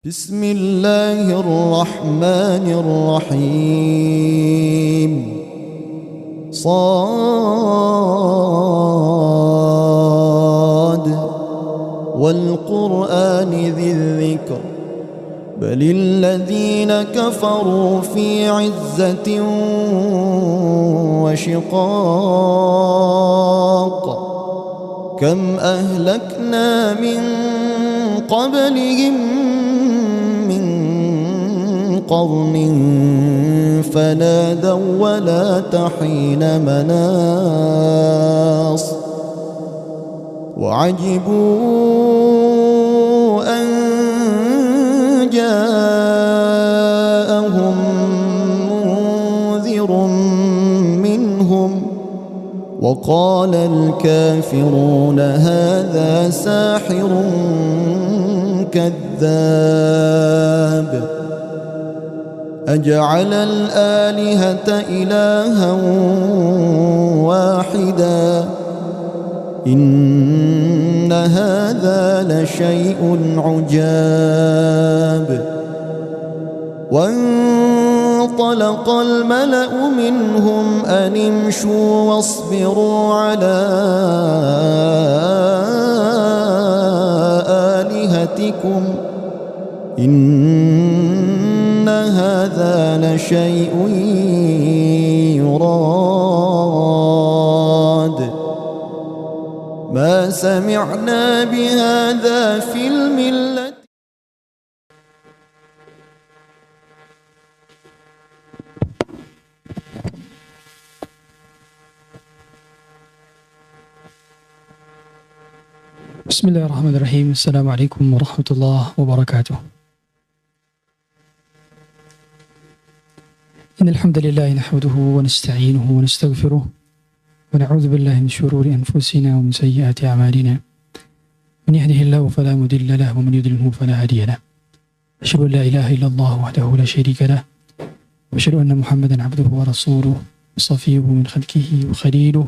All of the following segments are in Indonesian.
بسم الله الرحمن الرحيم صاد والقرآن ذي الذكر بل الذين كفروا في عزة وشقاق كم أهلكنا من قبلهم من قرن فنادوا ولا تحين مناص وعجبوا أن جاءهم منذر منهم وقال الكافرون هذا ساحر كذاب أجعل الآلهة إلها واحدا إن هذا لشيء عجاب وانطلق الملأ منهم أن امشوا واصبروا على آلهتكم إن هذا لشيء يراد ما سمعنا بهذا في الملة. بسم الله الرحمن الرحيم. السلام عليكم ورحمة الله وبركاته. إن الحمد لله نحمده ونستعينه ونستغفره ونعوذ بالله من شرور أنفسنا ومن سيئات أعمالنا من يهده الله فلا مضل له ومن يضلله فلا هادي له أشهد أن لا إله إلا الله وحده لا شريك له وأشهد أن محمدا عبده ورسوله وصفيه من خلقه وخليله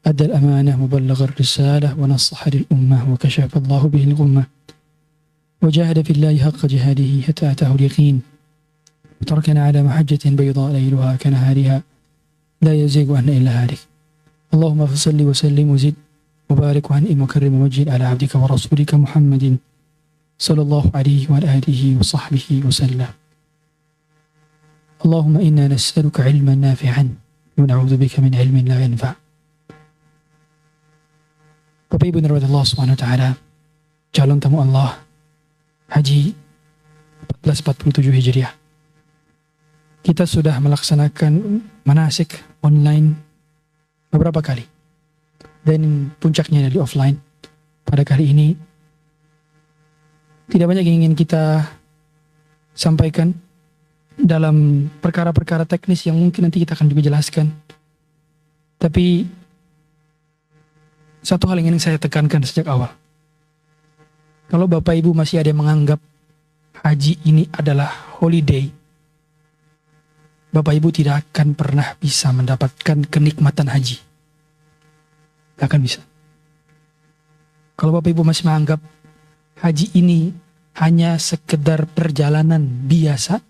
أدى الأمانة وبلغ الرسالة ونصح للأمة وكشف الله به الغمة وجاهد في الله حق جهاده حتى أتاه اليقين وتركنا على محجة بيضاء ليلها كنهارها لا يزيغ عنها إلا هالك. اللهم فصل وسلم وزد وبارك وأنعم وكرم ومجد على عبدك ورسولك محمد صلى الله عليه وعلى آله وصحبه وسلم. اللهم إنا نسألك علما نافعا ونعوذ بك من علم لا ينفع. Bapak Ibu yang dirahmati Allah Subhanahu wa taala, calon tamu Allah Haji 1447 Hijriah. Kita sudah melaksanakan manasik online beberapa kali. Dan puncaknya dari offline. Pada kali ini tidak banyak yang ingin kita sampaikan dalam perkara-perkara teknis yang mungkin nanti kita akan juga jelaskan. Tapi satu hal yang ingin saya tekankan sejak awal. Kalau Bapak Ibu masih ada yang menganggap haji ini adalah holiday, Bapak Ibu tidak akan pernah bisa mendapatkan kenikmatan haji. Tidak akan bisa. Kalau Bapak Ibu masih menganggap haji ini hanya sekedar perjalanan biasa,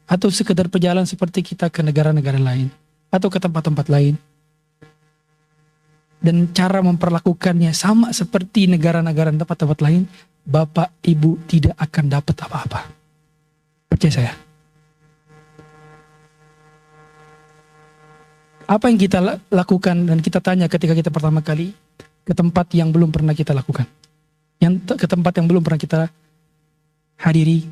atau sekedar perjalanan seperti kita ke negara-negara lain, atau ke tempat-tempat lain, dan cara memperlakukannya sama seperti negara-negara dan tempat-tempat lain, Bapak Ibu tidak akan dapat apa-apa. Percaya saya. Apa yang kita lakukan dan kita tanya ketika kita pertama kali ke tempat yang belum pernah kita lakukan, ke tempat yang belum pernah kita hadiri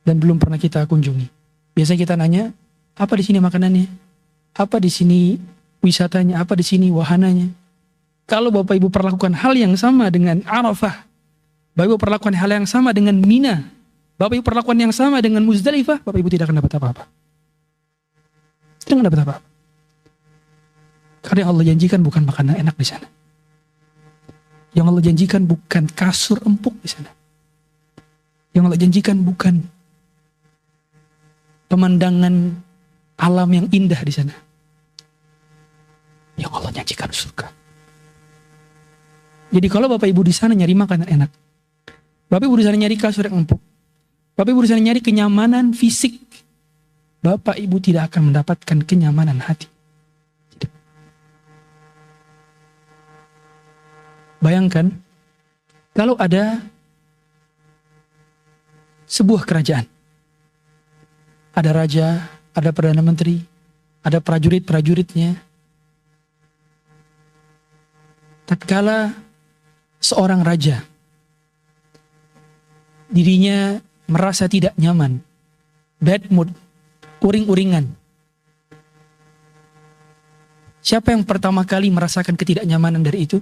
dan belum pernah kita kunjungi. Biasanya kita nanya, apa di sini makanannya? Apa di sini wisatanya? Apa di sini wahananya? Kalau Bapak Ibu perlakukan hal yang sama dengan Arafah, Bapak Ibu perlakukan hal yang sama dengan Mina, Bapak Ibu perlakukan yang sama dengan Muzdalifah, Bapak Ibu tidak akan dapat apa-apa. Tidak akan dapat apa-apa. Karena yang Allah janjikan bukan makanan enak di sana. Yang Allah janjikan bukan kasur empuk di sana. Yang Allah janjikan bukan pemandangan alam yang indah di sana. Yang Allah janjikan surga. Jadi kalau Bapak Ibu di sana nyari makanan enak, Bapak Ibu di sana nyari kasur yang empuk, Bapak Ibu sedang nyari kenyamanan fisik, Bapak Ibu tidak akan mendapatkan kenyamanan hati. Tidak. Bayangkan, kalau ada sebuah kerajaan, ada raja, ada perdana menteri, ada prajurit-prajuritnya. Tatkala seorang raja, dirinya merasa tidak nyaman, bad mood, uring-uringan. Siapa yang pertama kali merasakan ketidaknyamanan dari itu?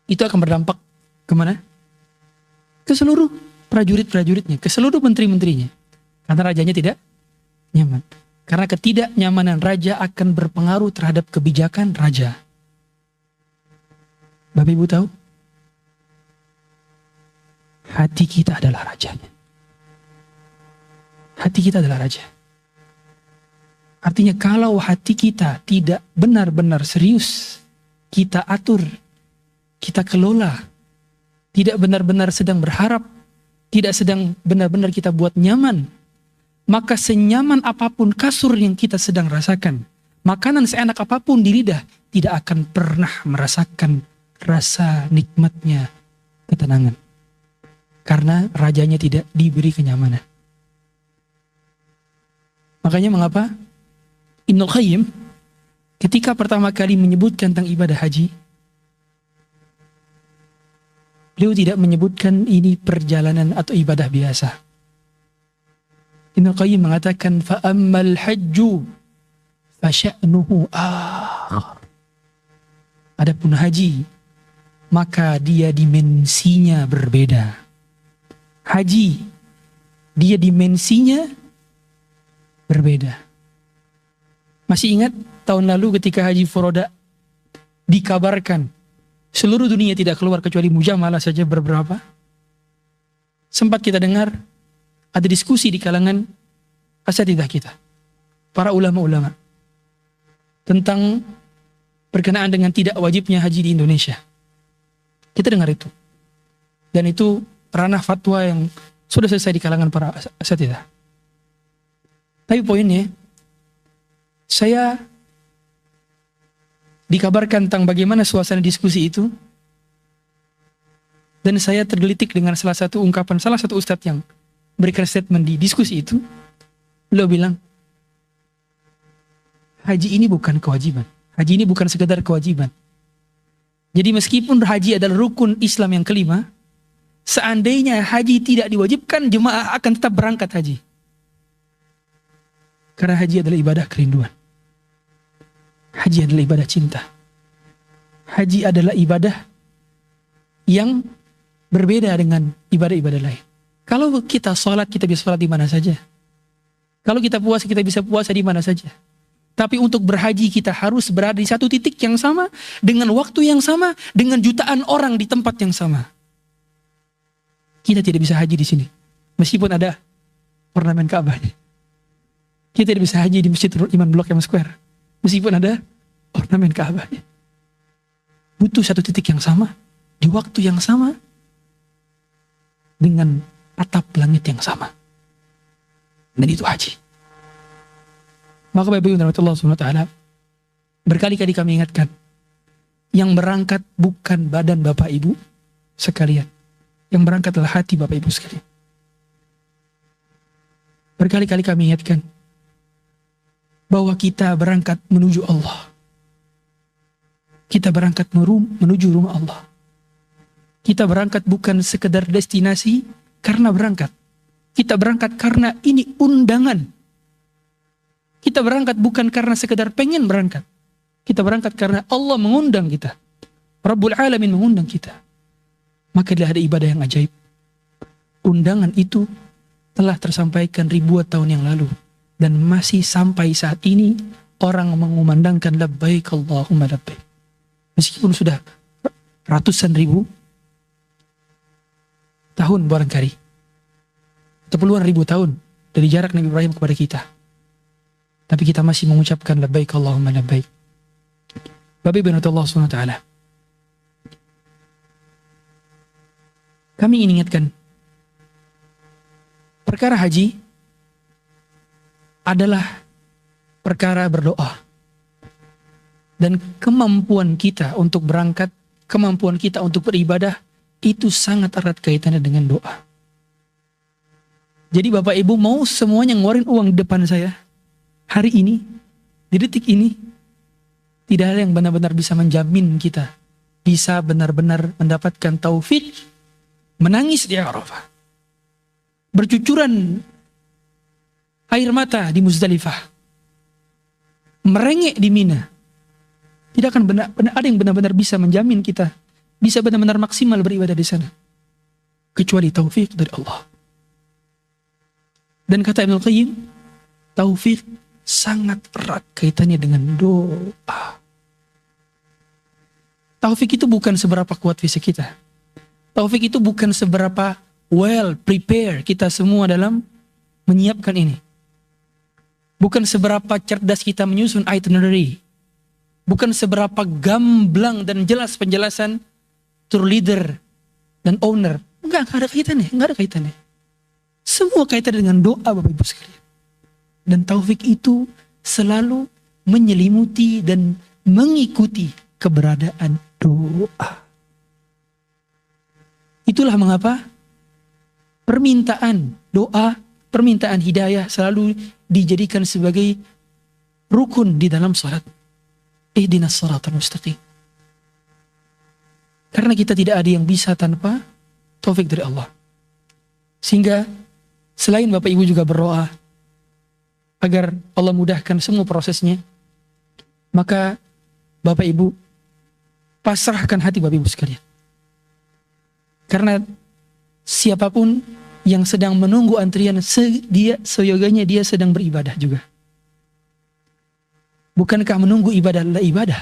Itu akan berdampak kemana? Ke seluruh prajurit-prajuritnya, ke seluruh menteri-menterinya. Karena rajanya tidak nyaman. Karena ketidaknyamanan raja akan berpengaruh terhadap kebijakan raja. Bapak Ibu tahu? Hati kita adalah rajanya. Hati kita adalah raja. Artinya kalau hati kita tidak benar-benar serius, kita atur, kita kelola, tidak benar-benar sedang berharap, tidak sedang benar-benar kita buat nyaman, maka senyaman apapun kasur yang kita sedang rasakan, makanan seenak apapun di lidah, tidak akan pernah merasakan rasa nikmatnya ketenangan. Karena rajanya tidak diberi kenyamanan. Makanya mengapa Ibnul Qayyim ketika pertama kali menyebutkan tentang ibadah haji, beliau tidak menyebutkan ini perjalanan atau ibadah biasa. Ibnul Qayyim mengatakan fa'ammal hajju fasya'nuhu akhar. Adapun haji, maka dia dimensinya berbeda. Haji, dia dimensinya berbeda. Masih ingat tahun lalu ketika Haji Furoda dikabarkan seluruh dunia tidak keluar kecuali Mujamalah saja beberapa? Sempat kita dengar ada diskusi di kalangan asatidzah kita, para ulama-ulama, tentang berkenaan dengan tidak wajibnya haji di Indonesia. Kita dengar itu. Dan itu ranah fatwa yang sudah selesai di kalangan para asatidzah. Tapi poinnya, saya dikabarkan tentang bagaimana suasana diskusi itu, dan saya tergelitik dengan salah satu ungkapan salah satu ustadz yang berikan statement di diskusi itu. Beliau bilang, haji ini bukan kewajiban. Haji ini bukan sekedar kewajiban. Jadi meskipun haji adalah rukun Islam yang kelima, seandainya haji tidak diwajibkan, jemaah akan tetap berangkat haji. Karena haji adalah ibadah kerinduan. Haji adalah ibadah cinta. Haji adalah ibadah yang berbeda dengan ibadah-ibadah lain. Kalau kita sholat, kita bisa sholat di mana saja. Kalau kita puasa, kita bisa puasa di mana saja. Tapi untuk berhaji, kita harus berada di satu titik yang sama, dengan waktu yang sama, dengan jutaan orang di tempat yang sama. Kita tidak bisa haji di sini, meskipun ada ornamen Ka'bahnya. Kita tidak bisa haji di Masjid Imam Blok M Square, meskipun ada ornamen Ka'bahnya. Butuh satu titik yang sama, di waktu yang sama, dengan atap langit yang sama. Dan itu haji. Maka Bapak Ibu Allah SWT, berkali-kali kami ingatkan, yang berangkat bukan badan Bapak Ibu sekalian, yang berangkat adalah hati Bapak Ibu sekalian. Berkali-kali kami ingatkan bahwa kita berangkat menuju Allah. Kita berangkat menuju rumah Allah. Kita berangkat bukan sekedar destinasi karena berangkat. Kita berangkat karena ini undangan. Kita berangkat bukan karena sekedar pengen berangkat. Kita berangkat karena Allah mengundang kita. Rabbul Alamin mengundang kita. Maka dia ada ibadah yang ajaib. Undangan itu telah tersampaikan ribuan tahun yang lalu. Dan masih sampai saat ini orang mengumandangkan labbaik Allahumma labbaik. Meskipun sudah ratusan ribu tahun barangkali, atau puluhan ribu tahun dari jarak Nabi Ibrahim kepada kita, tapi kita masih mengucapkan labbaik Allahumma labbaik. Bapak Ibu Allah SWT, kami ingin ingatkan perkara haji adalah perkara berdoa. Dan kemampuan kita untuk berangkat, kemampuan kita untuk beribadah, itu sangat erat kaitannya dengan doa. Jadi Bapak Ibu mau semuanya ngeluarin uang di depan saya, hari ini, di detik ini, tidak ada yang benar-benar bisa menjamin kita bisa benar-benar mendapatkan taufik menangis di Arafah, bercucuran air mata di Muzdalifah, merengek di Mina. Tidak akan benar-benar ada yang benar-benar bisa menjamin kita bisa benar-benar maksimal beribadah di sana, kecuali taufik dari Allah. Dan kata Ibnu Qayyim, taufik sangat erat kaitannya dengan doa. Taufik itu bukan seberapa kuat fisik kita. Taufik itu bukan seberapa well prepare kita semua dalam menyiapkan ini. Bukan seberapa cerdas kita menyusun itinerary. Bukan seberapa gamblang dan jelas penjelasan tour leader dan owner. Enggak ada kaitannya. Semua kaitan dengan doa Bapak Ibu sekalian. Dan taufik itu selalu menyelimuti dan mengikuti keberadaan doa. Itulah mengapa permintaan doa, permintaan hidayah selalu dijadikan sebagai rukun di dalam salat. Ihdinas shiratal mustaqim. Karena kita tidak ada yang bisa tanpa taufik dari Allah. Sehingga selain Bapak Ibu juga berdoa agar Allah mudahkan semua prosesnya, maka Bapak Ibu pasrahkan hati Bapak Ibu sekalian. Karena siapapun yang sedang menunggu antrian, seyoganya dia sedang beribadah juga. Bukankah menunggu ibadah adalah ibadah?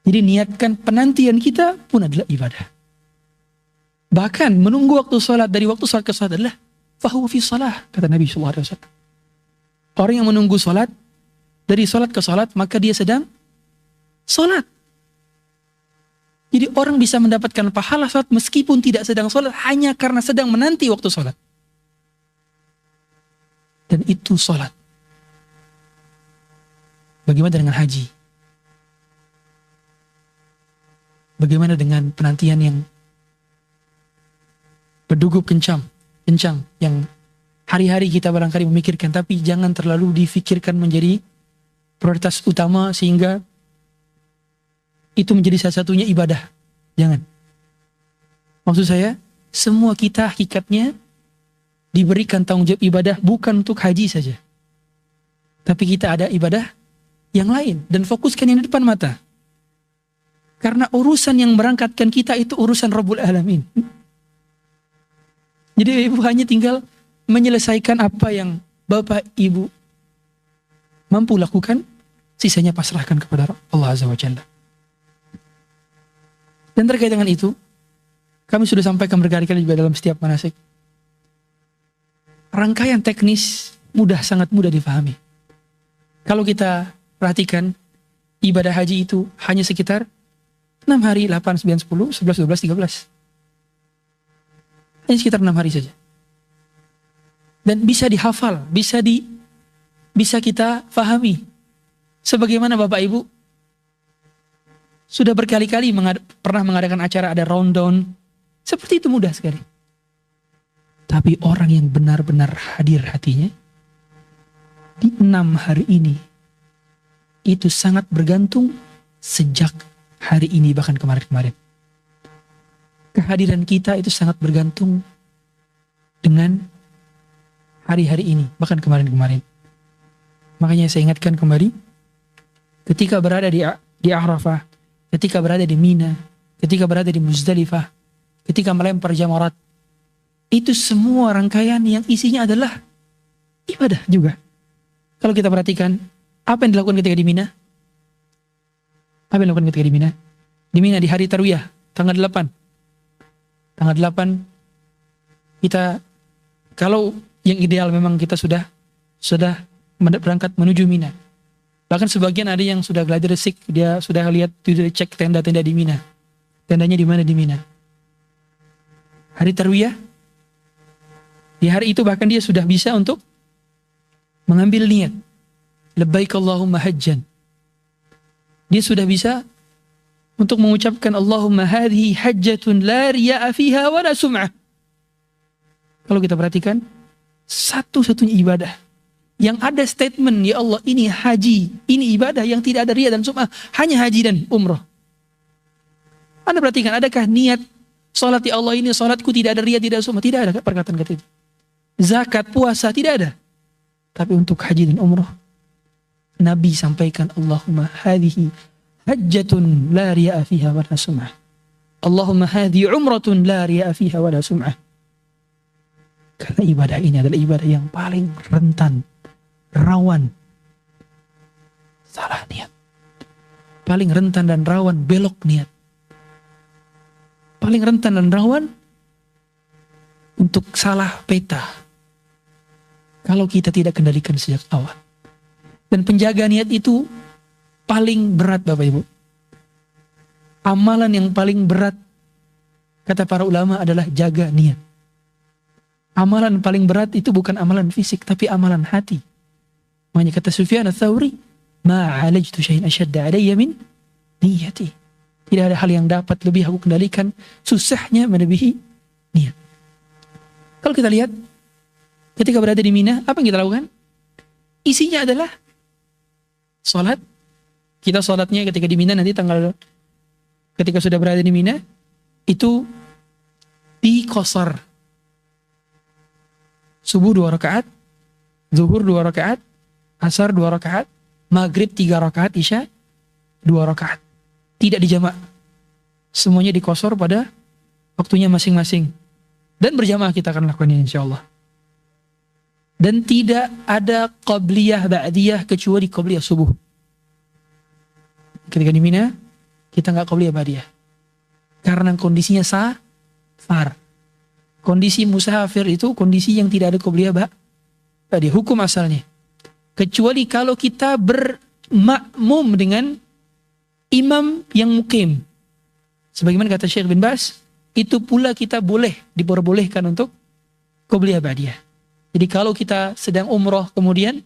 Jadi niatkan penantian kita pun adalah ibadah. Bahkan menunggu waktu sholat, dari waktu sholat ke sholat adalah fahuwa fi shalah, kata Nabi SAW. Orang yang menunggu sholat, dari sholat ke sholat, maka dia sedang sholat. Jadi orang bisa mendapatkan pahala sholat meskipun tidak sedang sholat, hanya karena sedang menanti waktu sholat. Dan itu sholat. Bagaimana dengan haji? Bagaimana dengan penantian yang berdegup kencang, yang hari-hari kita barangkali memikirkan, tapi jangan terlalu difikirkan menjadi prioritas utama sehingga itu menjadi salah satunya ibadah. Jangan. Maksud saya, semua kita hakikatnya diberikan tanggung jawab ibadah bukan untuk haji saja. Tapi kita ada ibadah yang lain dan fokuskan yang di depan mata. Karena urusan yang berangkatkan kita itu urusan Rabbul Alamin. Jadi Ibu hanya tinggal menyelesaikan apa yang Bapak Ibu mampu lakukan, sisanya pasrahkan kepada Allah Azza wa Jalla. Dan terkait dengan itu, kami sudah sampaikan berkali-kali juga dalam setiap manasik. Rangkaian teknis sangat mudah difahami. Kalau kita perhatikan, ibadah haji itu hanya sekitar 6 hari, 8, 9, 10, 11, 12, 13. Hanya sekitar 6 hari saja. Dan bisa dihafal, bisa kita fahami. Sebagaimana Bapak Ibu sudah berkali-kali pernah mengadakan acara ada rundown. Seperti itu mudah sekali. Tapi orang yang benar-benar hadir hatinya di 6 hari ini, itu sangat bergantung sejak hari ini bahkan kemarin-kemarin. Kehadiran kita itu sangat bergantung dengan hari-hari ini bahkan kemarin-kemarin. Makanya saya ingatkan kembali, ketika berada di Arafah, ketika berada di Mina, ketika berada di Muzdalifah, ketika melempar jamarat, itu semua rangkaian yang isinya adalah ibadah juga. Kalau kita perhatikan, apa yang dilakukan ketika di Mina? Apa yang dilakukan ketika di Mina? Di Mina di hari Tarwiyah, tanggal 8. Tanggal 8, kita, kalau yang ideal memang kita sudah berangkat menuju Mina. Bahkan sebagian ada yang sudah gladi resik, dia sudah lihat, sudah cek tenda-tenda di Mina. Tendanya di mana di Mina. Hari Tarwiyah, Di hari itu bahkan dia sudah bisa untuk mengambil niat. Labbaik Allahumma hajjan. Dia sudah bisa untuk mengucapkan Allahumma hadhihi hajjatun la riya'a fiha wa la sum'ah. Kalau kita perhatikan, satu-satunya ibadah yang ada statement, ya Allah ini haji, ini ibadah yang tidak ada riya dan sum'ah, hanya haji dan umrah. Anda perhatikan, adakah niat salat ya Allah ini salatku tidak ada riya, tidak ada sum'ah? Tidak ada perkataan kata itu. Zakat, puasa, tidak ada. Tapi untuk haji dan umrah, Nabi sampaikan Allahumma hadhihi hajjatun la riya'a fiha wa la sum'ah. Allahumma hadhihi umratun la riya'a fiha wa la sum'ah. Karena ibadah ini adalah ibadah yang paling rentan, rawan salah niat. Paling rentan dan rawan belok niat. Paling rentan dan rawan untuk salah peta. Kalau kita tidak kendalikan sejak awal. Dan penjaga niat itu paling berat Bapak Ibu. Amalan yang paling berat kata para ulama adalah jaga niat. Amalan paling berat itu bukan amalan fisik, tapi amalan hati. Makanya kata Sufyan Ats-Tsauri, "Ma 'alajtu syai'an ashadda 'alayya min niyati." Tidak ada hal yang dapat lebih aku kendalikan susahnya melebihi niat. Kalau kita lihat ketika berada di Mina, apa yang kita lakukan? Isinya adalah salat. Kita salatnya ketika di Mina nanti ketika sudah berada di Mina itu diqasar. Subuh 2 rakaat, zuhur 2 rakaat, asar 2 rakaat, maghrib 3 rakaat, isya 2 rakaat. Tidak dijamak. Semuanya dikosor pada waktunya masing-masing. Dan berjamaah kita akan lakukannya insyaallah. Dan tidak ada qabliyah ba'diyah kecuali qabliyah subuh. Ketika di Mina, kita nggak qabliyah ba'diyah. Karena kondisinya safar. Kondisi musafir itu kondisi yang tidak ada qabliyah ba'diyah. Hukum asalnya. Kecuali kalau kita bermakmum dengan imam yang mukim. Sebagaimana kata Syekh bin Baz, itu pula kita diperbolehkan untuk qabliyah ba'diyah. Jadi kalau kita sedang umroh kemudian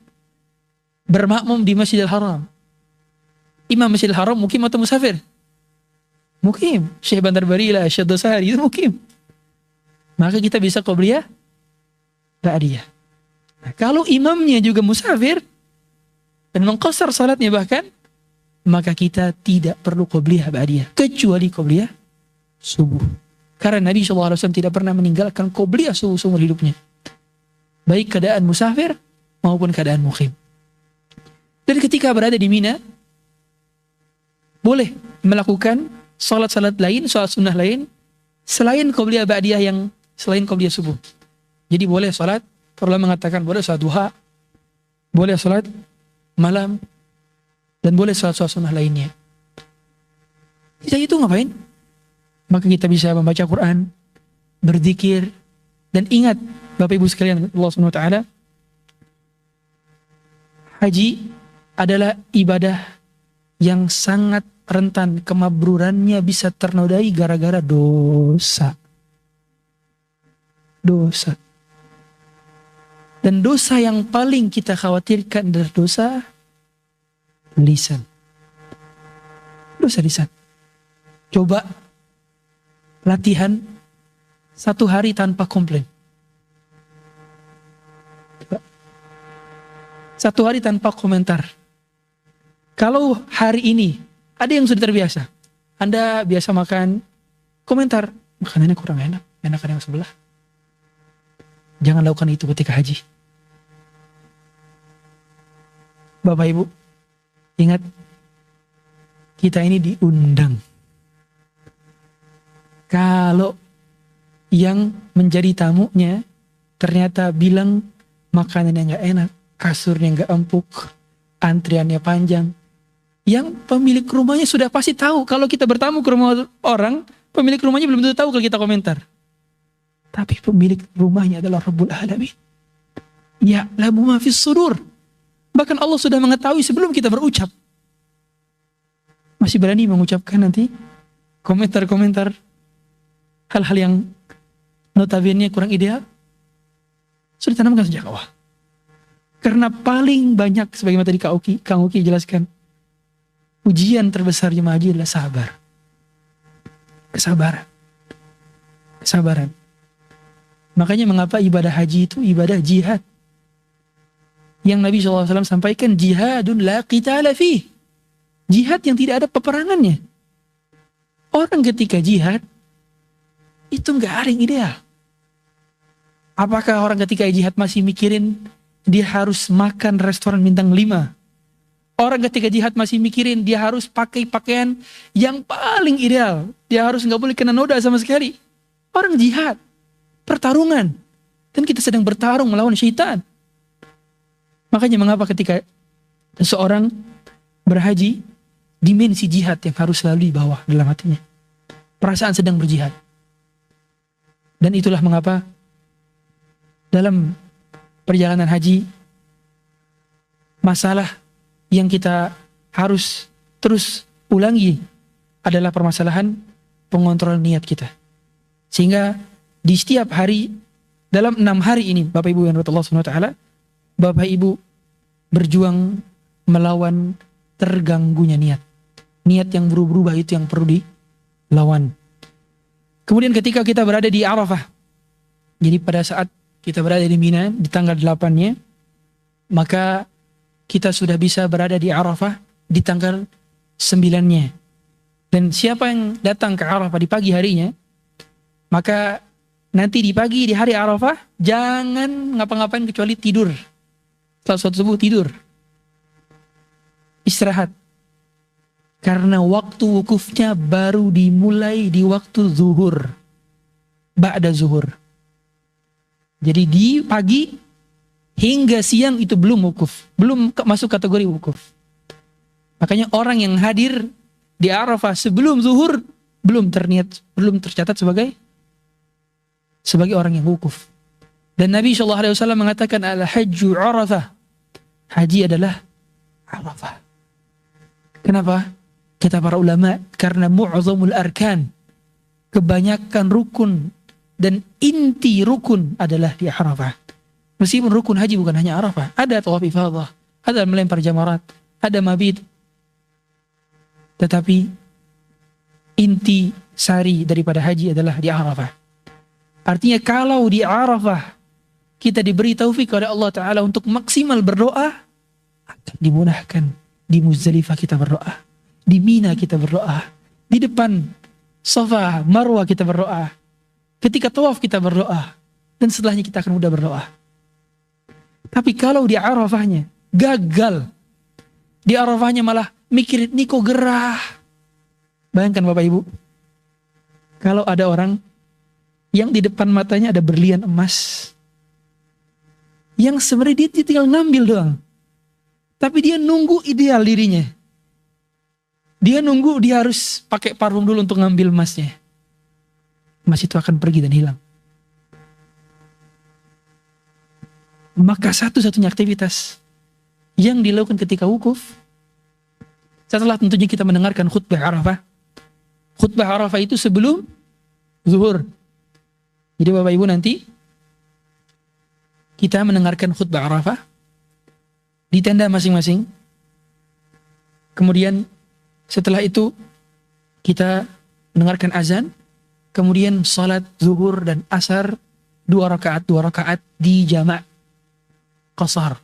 bermakmum di Masjidil Haram. Imam Masjidil Haram mukim atau musafir? Mukim. Syekh Bandar Barila, Syekh Dosari itu mukim. Maka kita bisa qabliyah ba'diyah. Nah, kalau imamnya juga musafir dan mengqasar salatnya bahkan, maka kita tidak perlu qabliyah ba'diyah kecuali qabliyah subuh. Karena Nabi SAW tidak pernah meninggalkan qabliyah subuh seumur hidupnya. Baik keadaan musafir maupun keadaan mukim. Dan ketika berada di Mina, boleh melakukan salat-salat lain, salat sunnah lain, selain qabliyah ba'diyah yang selain qabliyah subuh. Jadi boleh salat, para ulama mengatakan boleh salat duha, boleh salat malam, dan boleh salat-salat sunnah lainnya. Sisa itu ngapain? Maka kita bisa membaca Quran, berzikir, dan ingat Bapak Ibu sekalian Allah Subhanahu wa taala, haji adalah ibadah yang sangat rentan kemabrurannya bisa ternodai gara-gara dosa. Dan dosa yang paling kita khawatirkan adalah dosa lisan. Dosa lisan. Coba latihan 1 hari tanpa komplain. Coba. 1 hari tanpa komentar. Kalau hari ini ada yang sudah terbiasa, Anda biasa makan, komentar, makanannya kurang enak, enakan yang sebelah. Jangan lakukan itu ketika haji. Bapak Ibu, ingat, kita ini diundang. Kalau yang menjadi tamunya ternyata bilang makanannya gak enak, kasurnya gak empuk, antriannya panjang, yang pemilik rumahnya sudah pasti tahu. Kalau kita bertamu ke rumah orang, pemilik rumahnya belum tentu tahu kalau kita komentar. Tapi pemilik rumahnya adalah Rabbul Alamin. Ya'lamu ma fis sudur. Bahkan Allah sudah mengetahui sebelum kita berucap. Masih berani mengucapkan nanti komentar-komentar hal-hal yang notabene kurang ideal? sudah ditanamkan sejak awal. Karena paling banyak, sebagaimana tadi Kang Uki jelaskan, ujian terbesar jemaah haji adalah sabar. Kesabaran. Makanya mengapa ibadah haji itu ibadah jihad. Yang Nabi SAW sampaikan, jihadun la qitala fih. Jihad yang tidak ada peperangannya. Orang ketika jihad, itu gak ada yang ideal. Apakah orang ketika jihad masih mikirin dia harus makan restoran bintang 5? Orang ketika jihad masih mikirin dia harus pakai pakaian yang paling ideal. Dia harus gak boleh kena noda sama sekali. Orang jihad, pertarungan. Dan kita sedang bertarung melawan syaitan. Makanya mengapa ketika seseorang berhaji, dimensi jihad yang harus selalu dibawa dalam hatinya. Perasaan sedang berjihad. Dan itulah mengapa dalam perjalanan haji, masalah yang kita harus terus ulangi adalah permasalahan pengontrol niat kita. Sehingga di setiap hari, dalam 6 hari ini, Bapak Ibu yang dirahmati Allah SWT, Bapak Ibu berjuang melawan terganggunya niat. Niat yang berubah-ubah itu yang perlu dilawan. Kemudian ketika kita berada di Arafah, jadi pada saat kita berada di Mina di tanggal 8-nya, maka kita sudah bisa berada di Arafah di tanggal 9-nya. Dan siapa yang datang ke Arafah di pagi harinya, maka nanti di pagi di hari Arafah jangan ngapa-ngapain kecuali tidur. Setelah sholat subuh tidur, istirahat. Karena waktu wukufnya baru dimulai di waktu zuhur, ba'da zuhur. Jadi di pagi hingga siang itu belum wukuf, belum masuk kategori wukuf. Makanya orang yang hadir di Arafah sebelum zuhur belum tercatat sebagai orang yang wukuf. Dan Nabi SAW mengatakan al-hajju Arafah, haji adalah Arafah. Kenapa? Kata para ulama, karena mu'zamul arkan, kebanyakan rukun dan inti rukun adalah di Arafah. Meskipun rukun haji bukan hanya Arafah, ada tawaf ifadah, ada melempar jamarat, ada mabit. Tetapi inti sari daripada haji adalah di Arafah. Artinya kalau di Arafah kita diberi taufik oleh Allah Ta'ala untuk maksimal berdoa, akan dimudahkan. Di Muzdalifah kita berdoa, di Mina kita berdoa, di depan Safa, Marwah kita berdoa, ketika tawaf kita berdoa, dan setelahnya kita akan mudah berdoa. Tapi kalau di Arafahnya gagal, di Arafahnya malah mikirin ini kok gerah. Bayangkan Bapak Ibu, kalau ada orang yang di depan matanya ada berlian emas, yang sebenarnya dia tinggal ngambil doang, tapi dia nunggu ideal dirinya. Dia nunggu dia harus pakai parfum dulu untuk ngambil emasnya. Emas itu akan pergi dan hilang. Maka satu-satunya aktivitas yang dilakukan ketika wukuf, setelah tentunya kita mendengarkan khutbah Arafah. Khutbah Arafah itu sebelum zuhur. Jadi Bapak Ibu nanti kita mendengarkan khutbah Arafah di tenda masing-masing. Kemudian setelah itu kita mendengarkan azan. Kemudian salat zuhur dan asar 2 rakaat di jamak qasar,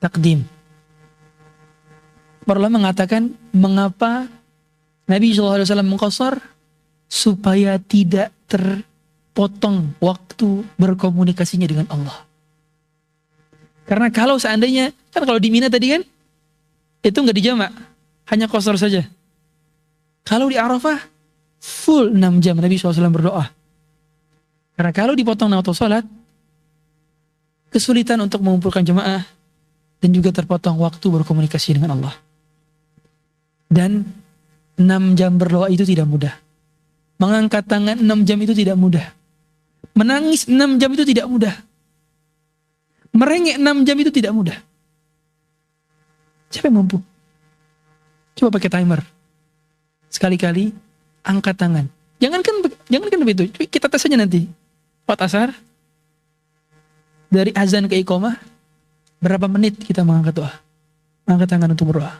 takdim. Para ulama mengatakan mengapa Nabi SAW mengqasar, supaya tidak terpotong waktu berkomunikasinya dengan Allah. Karena kalau seandainya, kan kalau di Mina tadi kan itu nggak dijamak, hanya qasar saja. Kalau di Arafah full 6 jam Nabi SAW berdoa. Karena kalau dipotong waktu sholat, kesulitan untuk mengumpulkan jemaah dan juga terpotong waktu berkomunikasi dengan Allah. Dan 6 jam berdoa itu tidak mudah. Mengangkat tangan 6 jam itu tidak mudah. Menangis 6 jam itu tidak mudah. Merengek 6 jam itu tidak mudah. Siapa yang mampu? Coba pakai timer. Sekali-kali angkat tangan. Jangankan begitu, kita tes saja nanti. Salat asar, dari azan ke iqamah, berapa menit kita mengangkat doa? Mengangkat tangan untuk berdoa.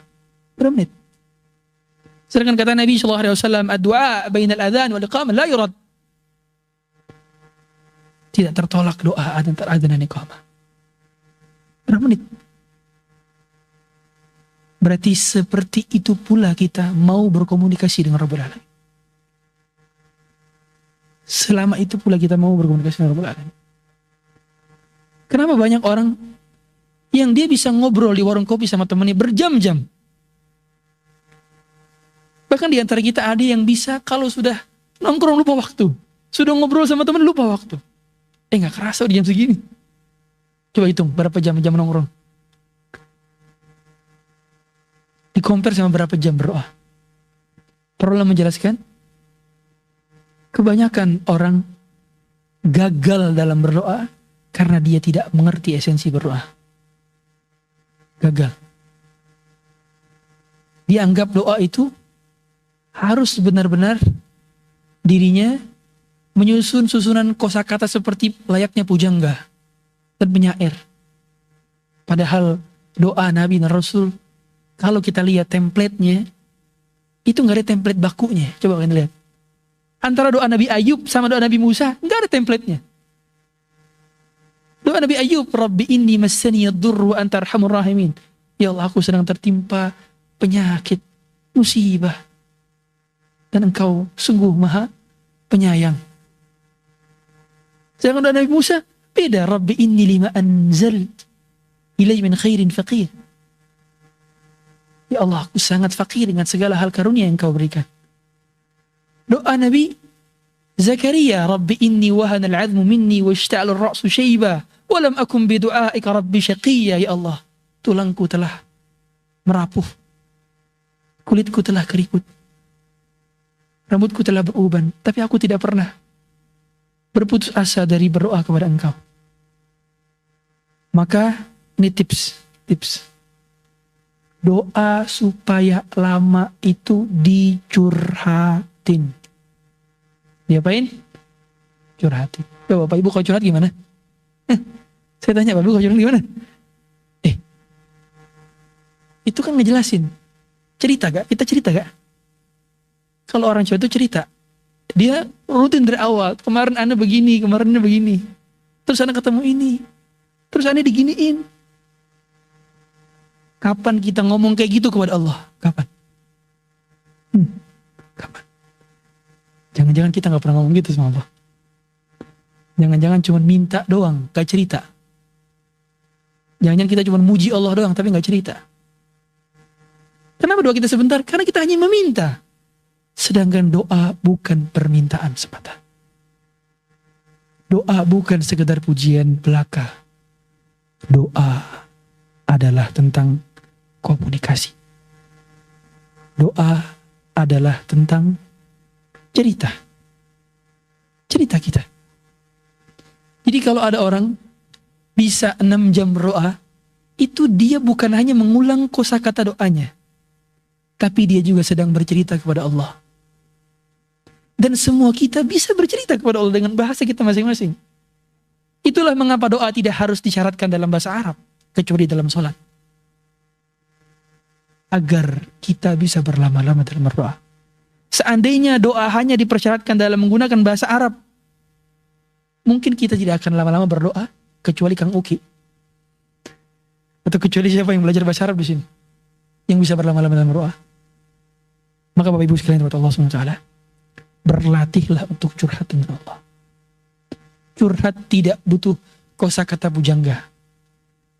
Berapa menit? Sedangkan kata Nabi SAW, ad-du'a bainal adhan wal iqamah la yurad. Tidak tertolak doa antara azan dan iqamah. Berapa menit? Berarti seperti itu pula kita mau berkomunikasi dengan Rabbul Alamin. Selama itu pula kita mau berkomunikasi dengan Rabbul Alamin. Kenapa banyak orang yang dia bisa ngobrol di warung kopi sama temannya berjam-jam? Bahkan di antara kita ada yang bisa kalau sudah nongkrong lupa waktu. Sudah ngobrol sama teman lupa waktu. Gak kerasa di jam segini. Coba hitung berapa jam nongkrong. Di-compare sama berapa jam berdoa. Perlu menjelaskan, kebanyakan orang gagal dalam berdoa karena dia tidak mengerti esensi berdoa. Gagal. Dianggap doa itu harus benar-benar dirinya menyusun susunan kosakata seperti layaknya pujangga dan penyair. Padahal doa Nabi dan Rasul, kalau kita lihat template-nya, itu gak ada template bakunya. Coba kalian lihat. Antara doa Nabi Ayub sama doa Nabi Musa, gak ada template-nya. Doa Nabi Ayub, Rabbi inni massani yadurru wa anta arhamur rahimin. Ya Allah, aku sedang tertimpa penyakit, musibah. Dan engkau sungguh maha penyayang. Sedangkan doa Nabi Musa, beda. Rabbi inni lima anzalt ilai min khairin faqir. Ya Allah, aku sangat fakir dengan segala hal karunia yang kau berikan. Doa Nabi Zakaria, Rabbi inni wahana al-'azmu minni wa ishta'ala ar-ra'su shayba wa lam akun bi du'aika rabbi syaqiyya. Ya Allah, tulangku telah merapuh, kulitku telah keriput, rambutku telah beruban, tapi aku tidak pernah berputus asa dari berdoa kepada Engkau. Maka ini tips. Doa supaya lama itu dicurhatin. Diapain? Curhatin. Coba Bapak Ibu kalau curhat gimana? Saya tanya Bapak Ibu kalau curhat gimana? Itu kan ngejelasin. Cerita gak? Kita cerita gak? Kalau orang curhat itu cerita. Dia rutin dari awal. Kemarin Anda begini, kemarin Anda begini. Terus Anda ketemu ini. Terus Anda diginiin. Kapan kita ngomong kayak gitu kepada Allah? Kapan? Kapan? Jangan-jangan kita gak pernah ngomong gitu sama Allah. Jangan-jangan cuma minta doang, gak cerita. Jangan-jangan kita cuma muji Allah doang, tapi gak cerita. Kenapa doa kita sebentar? Karena kita hanya meminta. Sedangkan doa bukan permintaan semata. Doa bukan sekedar pujian belaka. Doa adalah tentang komunikasi. Doa adalah tentang cerita. Cerita kita. Jadi kalau ada orang bisa 6 jam berdoa, itu dia bukan hanya mengulang kosakata doanya, tapi dia juga sedang bercerita kepada Allah. Dan semua kita bisa bercerita kepada Allah dengan bahasa kita masing-masing. Itulah mengapa doa tidak harus disyaratkan dalam bahasa Arab, kecuali dalam sholat. Agar kita bisa berlama-lama dalam berdoa. Seandainya doa hanya dipersyaratkan dalam menggunakan bahasa Arab, mungkin kita tidak akan lama-lama berdoa, kecuali Kang Uki. Atau kecuali siapa yang belajar bahasa Arab di sini, yang bisa berlama-lama dalam berdoa. Maka Bapak Ibu sekalian, Allah SWT, berlatihlah untuk curhat dengan Allah. Curhat tidak butuh kosakata pujangga.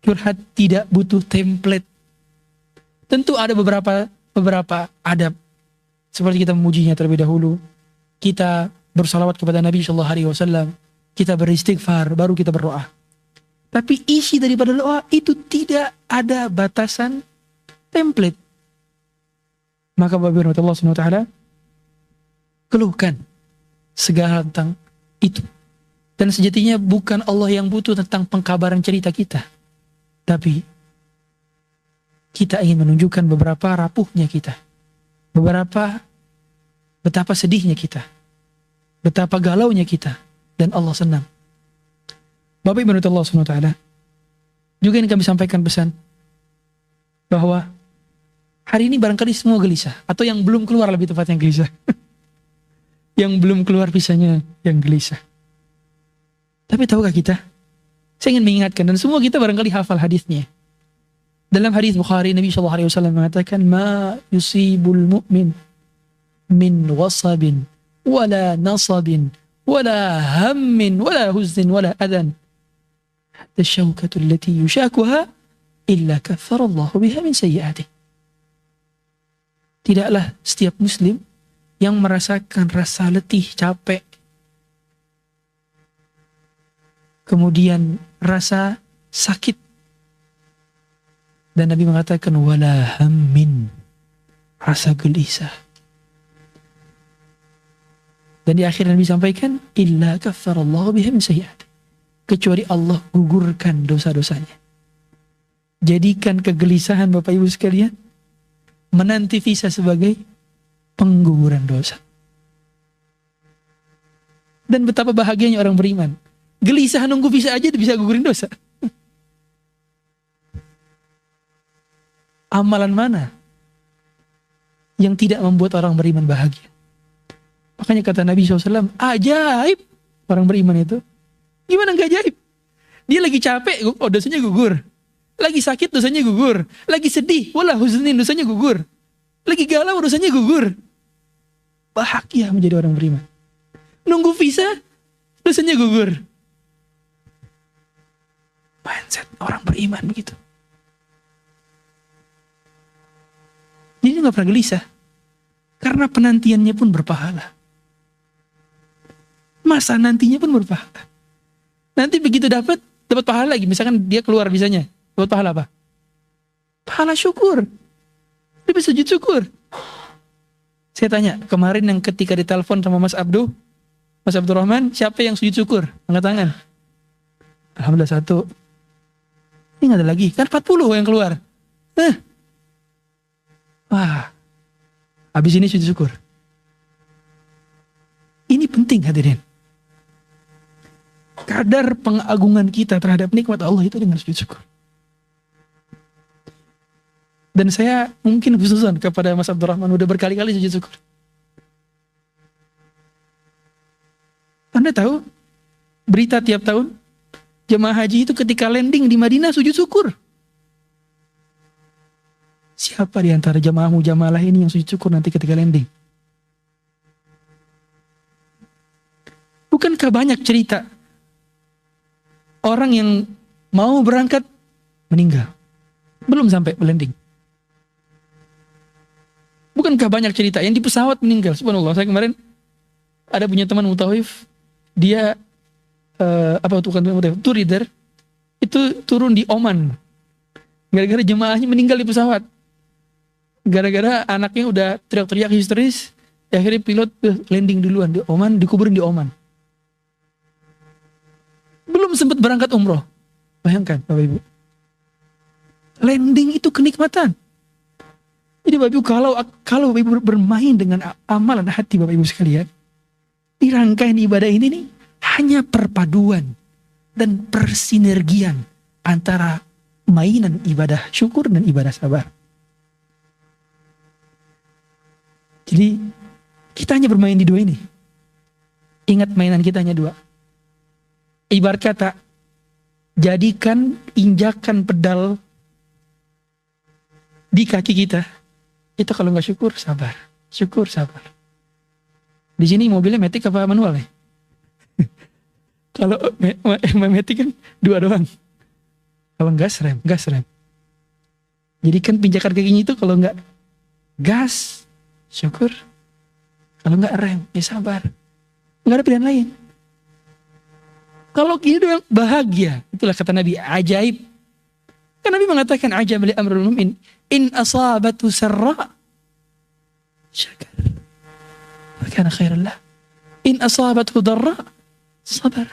Curhat tidak butuh template. Tentu ada beberapa adab. Seperti kita memujinya terlebih dahulu. Kita bersalawat kepada Nabi SAW. Kita beristighfar, baru kita berdoa. Tapi isi daripada doa itu tidak ada batasan template. Maka Bapak Allah SWT keluhkan segala tentang itu. Dan sejatinya bukan Allah yang butuh tentang pengkabaran cerita kita. Tapi kita ingin menunjukkan beberapa rapuhnya kita. Betapa sedihnya kita. Betapa galaunya kita. Dan Allah senang. Bapak Ibu Allah SWT, juga ini kami sampaikan pesan bahwa hari ini barangkali semua gelisah, atau yang belum keluar lebih tepatnya gelisah. Yang belum keluar pisahnya yang gelisah. Tapi tahukah kita? Saya ingin mengingatkan, dan semua kita barangkali hafal hadisnya. Dalam hadis Bukhari, Nabi SAW mengatakan, "Ma yusibul mu'min min wasabin, wala nasabin, wala hammin, wala huznin, wala adan. Hatta syawkatu allati yushakuha, illa kafarallahu biha min sayyi'atih." Tidaklah setiap muslim yang merasakan rasa letih, capek, kemudian rasa sakit, dan Nabi mengatakan wala hammin, rasa gelisah, dan di akhir Nabi sampaikan illa kafarallahu biha min sayyi'at, kecuali Allah gugurkan dosa-dosanya. Jadikan kegelisahan Bapak Ibu sekalian menanti visa sebagai pengguguran dosa. Dan betapa bahagianya orang beriman, gelisah nunggu visa aja bisa gugurin dosa. Amalan mana yang tidak membuat orang beriman bahagia? Makanya kata Nabi SAW, ajaib orang beriman itu. Gimana gak ajaib? Dia lagi capek, oh dosanya gugur. Lagi sakit, dosanya gugur. Lagi sedih, wala huznin, dosanya gugur. Lagi galau, dosanya gugur. Bahagia menjadi orang beriman. Nunggu visa, dosanya gugur. Mindset orang beriman begitu. Jadi dia gak pernah gelisah. Karena penantiannya pun berpahala. Masa nantinya pun berpahala. Nanti begitu dapat pahala lagi. Misalkan dia keluar visanya, dapat pahala apa? Pahala syukur. Dia bisa sujud syukur. Saya tanya, kemarin yang ketika ditelepon sama Mas Abdurrahman, siapa yang sujud syukur? Angkat tangan. Alhamdulillah 1. Ini gak ada lagi, kan 40 yang keluar. Wah, habis ini sujud syukur. Ini penting hadirin. Kadar pengagungan kita terhadap nikmat Allah itu dengan sujud syukur. Dan saya mungkin khususan kepada Mas Abdurrahman udah berkali-kali sujud syukur. Anda tahu berita tiap tahun jemaah haji itu ketika landing di Madinah sujud syukur. Siapa di antara jemaahmu jamaah ini yang sujud syukur nanti ketika landing? Bukankah banyak cerita orang yang mau berangkat meninggal belum sampai landing? Bukankah banyak cerita yang di pesawat meninggal? Subhanallah, saya kemarin ada punya teman mutawif, dia tour leader, itu turun di Oman gara-gara jemaahnya meninggal di pesawat, gara-gara anaknya udah teriak-teriak histeris. Akhirnya pilot landing duluan di Oman, dikuburin di Oman, belum sempat berangkat umroh. Bayangkan Bapak Ibu, landing itu kenikmatan. Jadi Bapak Ibu, kalau Bapak Ibu bermain dengan amalan hati Bapak Ibu sekalian, di rangkaian ibadah ini nih hanya perpaduan dan persinergian antara mainan ibadah syukur dan ibadah sabar. Jadi kita hanya bermain di dua ini. Ingat, mainan kita hanya dua. Ibarat kata, jadikan injakan pedal di kaki kita. Itu kalau nggak syukur, sabar. Syukur, sabar. Di sini mobilnya matic apa manual nih? Kalau matic kan dua doang. Kalau gas rem. Jadi kan pinjakan kakinya itu kalau nggak gas, syukur. Kalau nggak rem, ya sabar. Nggak ada pilihan lain. Kalau gini doang bahagia. Itulah kata Nabi, ajaib. Kan Nabi mengatakan ajab li amrul mu'min, in asabatu sarra syakar fakana khairan lah, in asabatu darra sabar.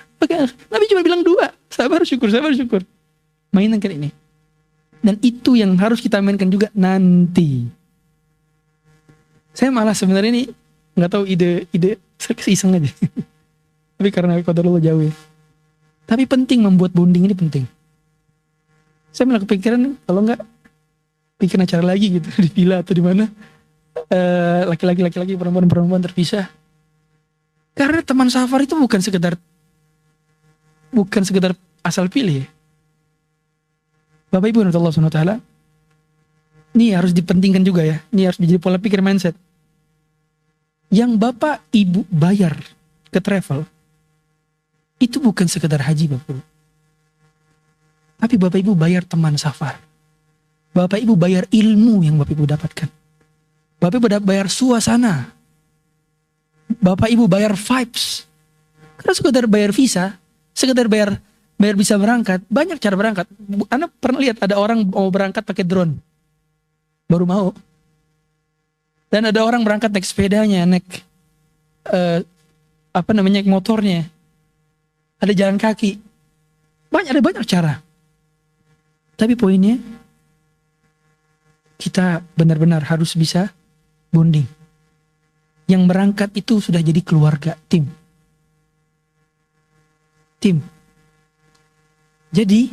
Nabi cuma bilang dua, sabar syukur. Mainan kali ini. Dan itu yang harus kita mainkan juga nanti. Saya malah sebenarnya ini nggak tahu ide iseng aja. Tapi karena qadarullah jauh ya. Tapi penting membuat bonding ini penting. Saya malah kepikiran kalau enggak bikin acara lagi gitu di villa atau di mana, laki-laki perempuan terpisah. Karena teman safar itu bukan sekedar asal pilih. Bapak Ibu Allah Subhanahu wa taala, ini harus dipentingkan juga ya. Ini harus menjadi pola pikir mindset. Yang Bapak Ibu bayar ke travel itu bukan sekedar haji Bapak Ibu. Tapi Bapak Ibu bayar teman safar. Bapak Ibu bayar ilmu yang Bapak Ibu dapatkan. Bapak Ibu bayar suasana. Bapak Ibu bayar vibes. Karena sekedar bayar visa, sekedar bayar bisa berangkat, banyak cara berangkat. Anda pernah lihat ada orang mau berangkat pakai drone, baru mau. Dan ada orang berangkat naik sepedanya, naik motornya. Ada jalan kaki. Ada banyak cara. Tapi poinnya, kita benar-benar harus bisa bonding. Yang berangkat itu sudah jadi keluarga, tim. Jadi,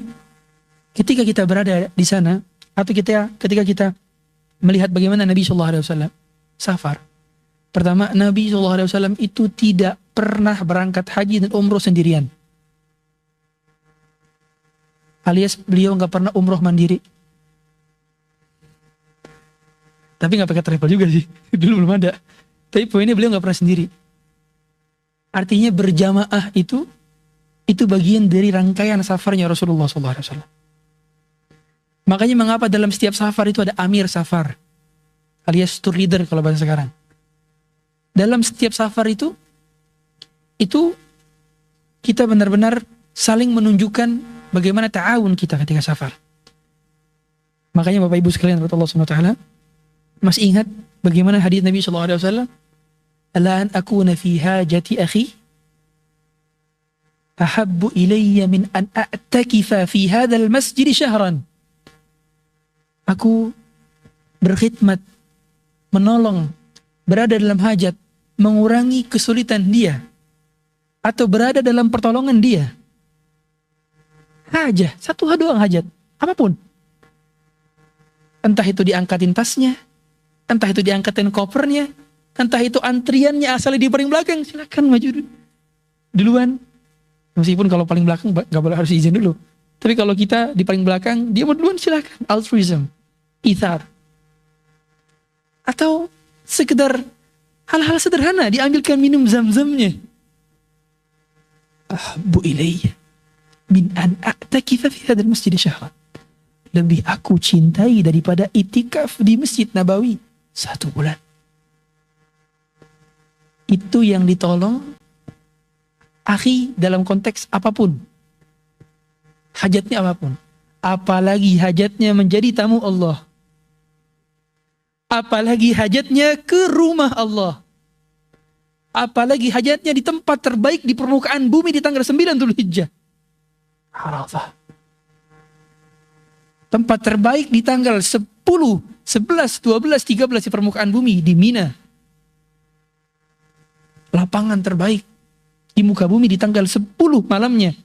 ketika kita berada di sana, atau ketika kita melihat bagaimana Nabi SAW safar. Pertama, Nabi SAW itu tidak pernah berangkat haji dan umroh sendirian. Alias beliau nggak pernah umroh mandiri. Tapi nggak pakai travel juga sih. Dulu belum ada. Tapi poinnya beliau nggak pernah sendiri. Artinya berjamaah itu bagian dari rangkaian safarnya Rasulullah SAW. Makanya mengapa dalam setiap safar itu ada amir safar, alias tour leader kalau bahasa sekarang. Dalam setiap safar itu kita benar-benar saling menunjukkan bagaimana ta'awun kita ketika safar. Makanya Bapak Ibu sekalian Allah Subhanahu wa taala, masih ingat bagaimana hadis Nabi SAW? Ala an akuna fi hajati akhi ahabbu ilayya min an a'takifa fi hadzal masjid syahran. Aku berkhidmat, menolong, berada dalam hajat, mengurangi kesulitan dia, atau berada dalam pertolongan dia. Hajat, satu doang hajat, apapun. Entah itu diangkatin tasnya, entah itu diangkatin kopernya, entah itu antriannya asalnya di paling belakang, silakan maju duluan. Meskipun kalau paling belakang gak boleh, harus izin dulu. Tapi kalau kita di paling belakang, dia mau duluan, silakan. Altruism, ithar. Atau sekedar hal-hal sederhana, diambilkan minum zam-zamnya. Ahbu ilayya min an a'takifa fi hadzal masjid syahran. Lebih aku cintai daripada itikaf di Masjid Nabawi 1 bulan. Itu yang ditolong akhi dalam konteks apapun. Hajatnya apapun. Apalagi hajatnya menjadi tamu Allah. Apalagi hajatnya ke rumah Allah. Apalagi hajatnya di tempat terbaik di permukaan bumi di tanggal 9 Dzulhijjah. Arafah. Tempat terbaik di tanggal 10, 11, 12, 13 di permukaan bumi di Mina. Lapangan terbaik di muka bumi di tanggal 10 malamnya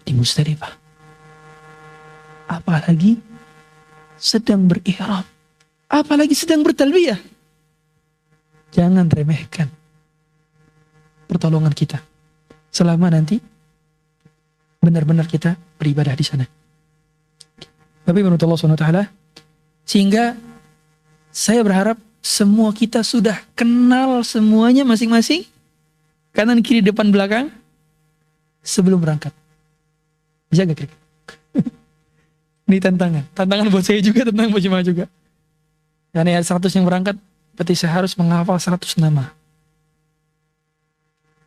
di Musdalifah. Apalagi sedang berihram, apalagi sedang bertalbiyah. Jangan remehkan pertolongan kita selama nanti benar-benar kita beribadah di sana. Tapi menurut Allah SWT, sehingga saya berharap semua kita sudah kenal semuanya masing-masing, kanan kiri depan belakang, sebelum berangkat. Bisa gak kira-kira? Ini tantangan buat saya juga, tantangan buat jemaah juga. Karena ya 100 yang berangkat, berarti saya harus menghafal 100 nama.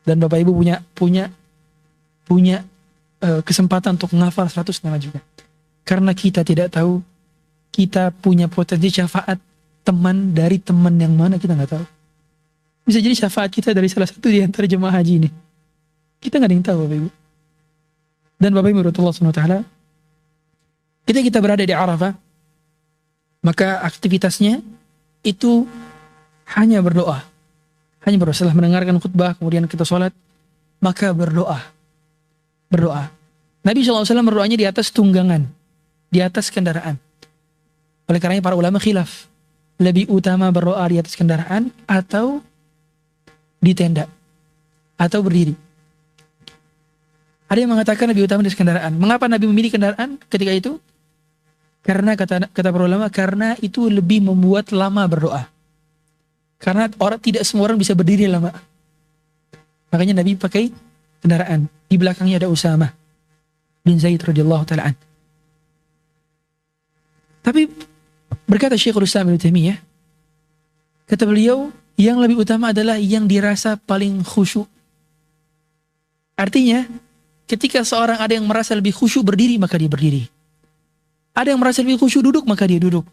Dan Bapak Ibu punya kesempatan untuk menghafal 100 nama juga. Karena kita tidak tahu, kita punya potensi syafaat teman dari teman yang mana kita nggak tahu. Bisa jadi syafaat kita dari salah satu di antara jemaah haji ini. Kita nggak ada yang tahu Bapak Ibu. Dan Bapak Ibu menurut Allah SWT, ketika kita berada di Arafah, maka aktivitasnya itu hanya berdoa. Setelah mendengarkan khutbah, kemudian kita sholat, maka berdoa. berdoa. Nabi SAW berdoanya di atas tunggangan, di atas kendaraan. Oleh karenanya para ulama khilaf, lebih utama berdoa di atas kendaraan atau di tenda, atau berdiri. Ada yang mengatakan lebih utama di atas kendaraan. Mengapa Nabi memilih kendaraan ketika itu? Karena kata para ulama, karena itu lebih membuat lama berdoa. Karena tidak semua orang bisa berdiri lama. Makanya Nabi pakai kendaraan. Di belakangnya ada Usamah bin Zaid radhiyallahu ta'ala an. Tapi berkata Syekhul Islam Ibnu Taimiyah, kata beliau, yang lebih utama adalah yang dirasa paling khusyuk. Artinya, ketika seorang ada yang merasa lebih khusyuk berdiri, maka dia berdiri. Ada yang merasa lebih khusyuk duduk, maka dia duduk.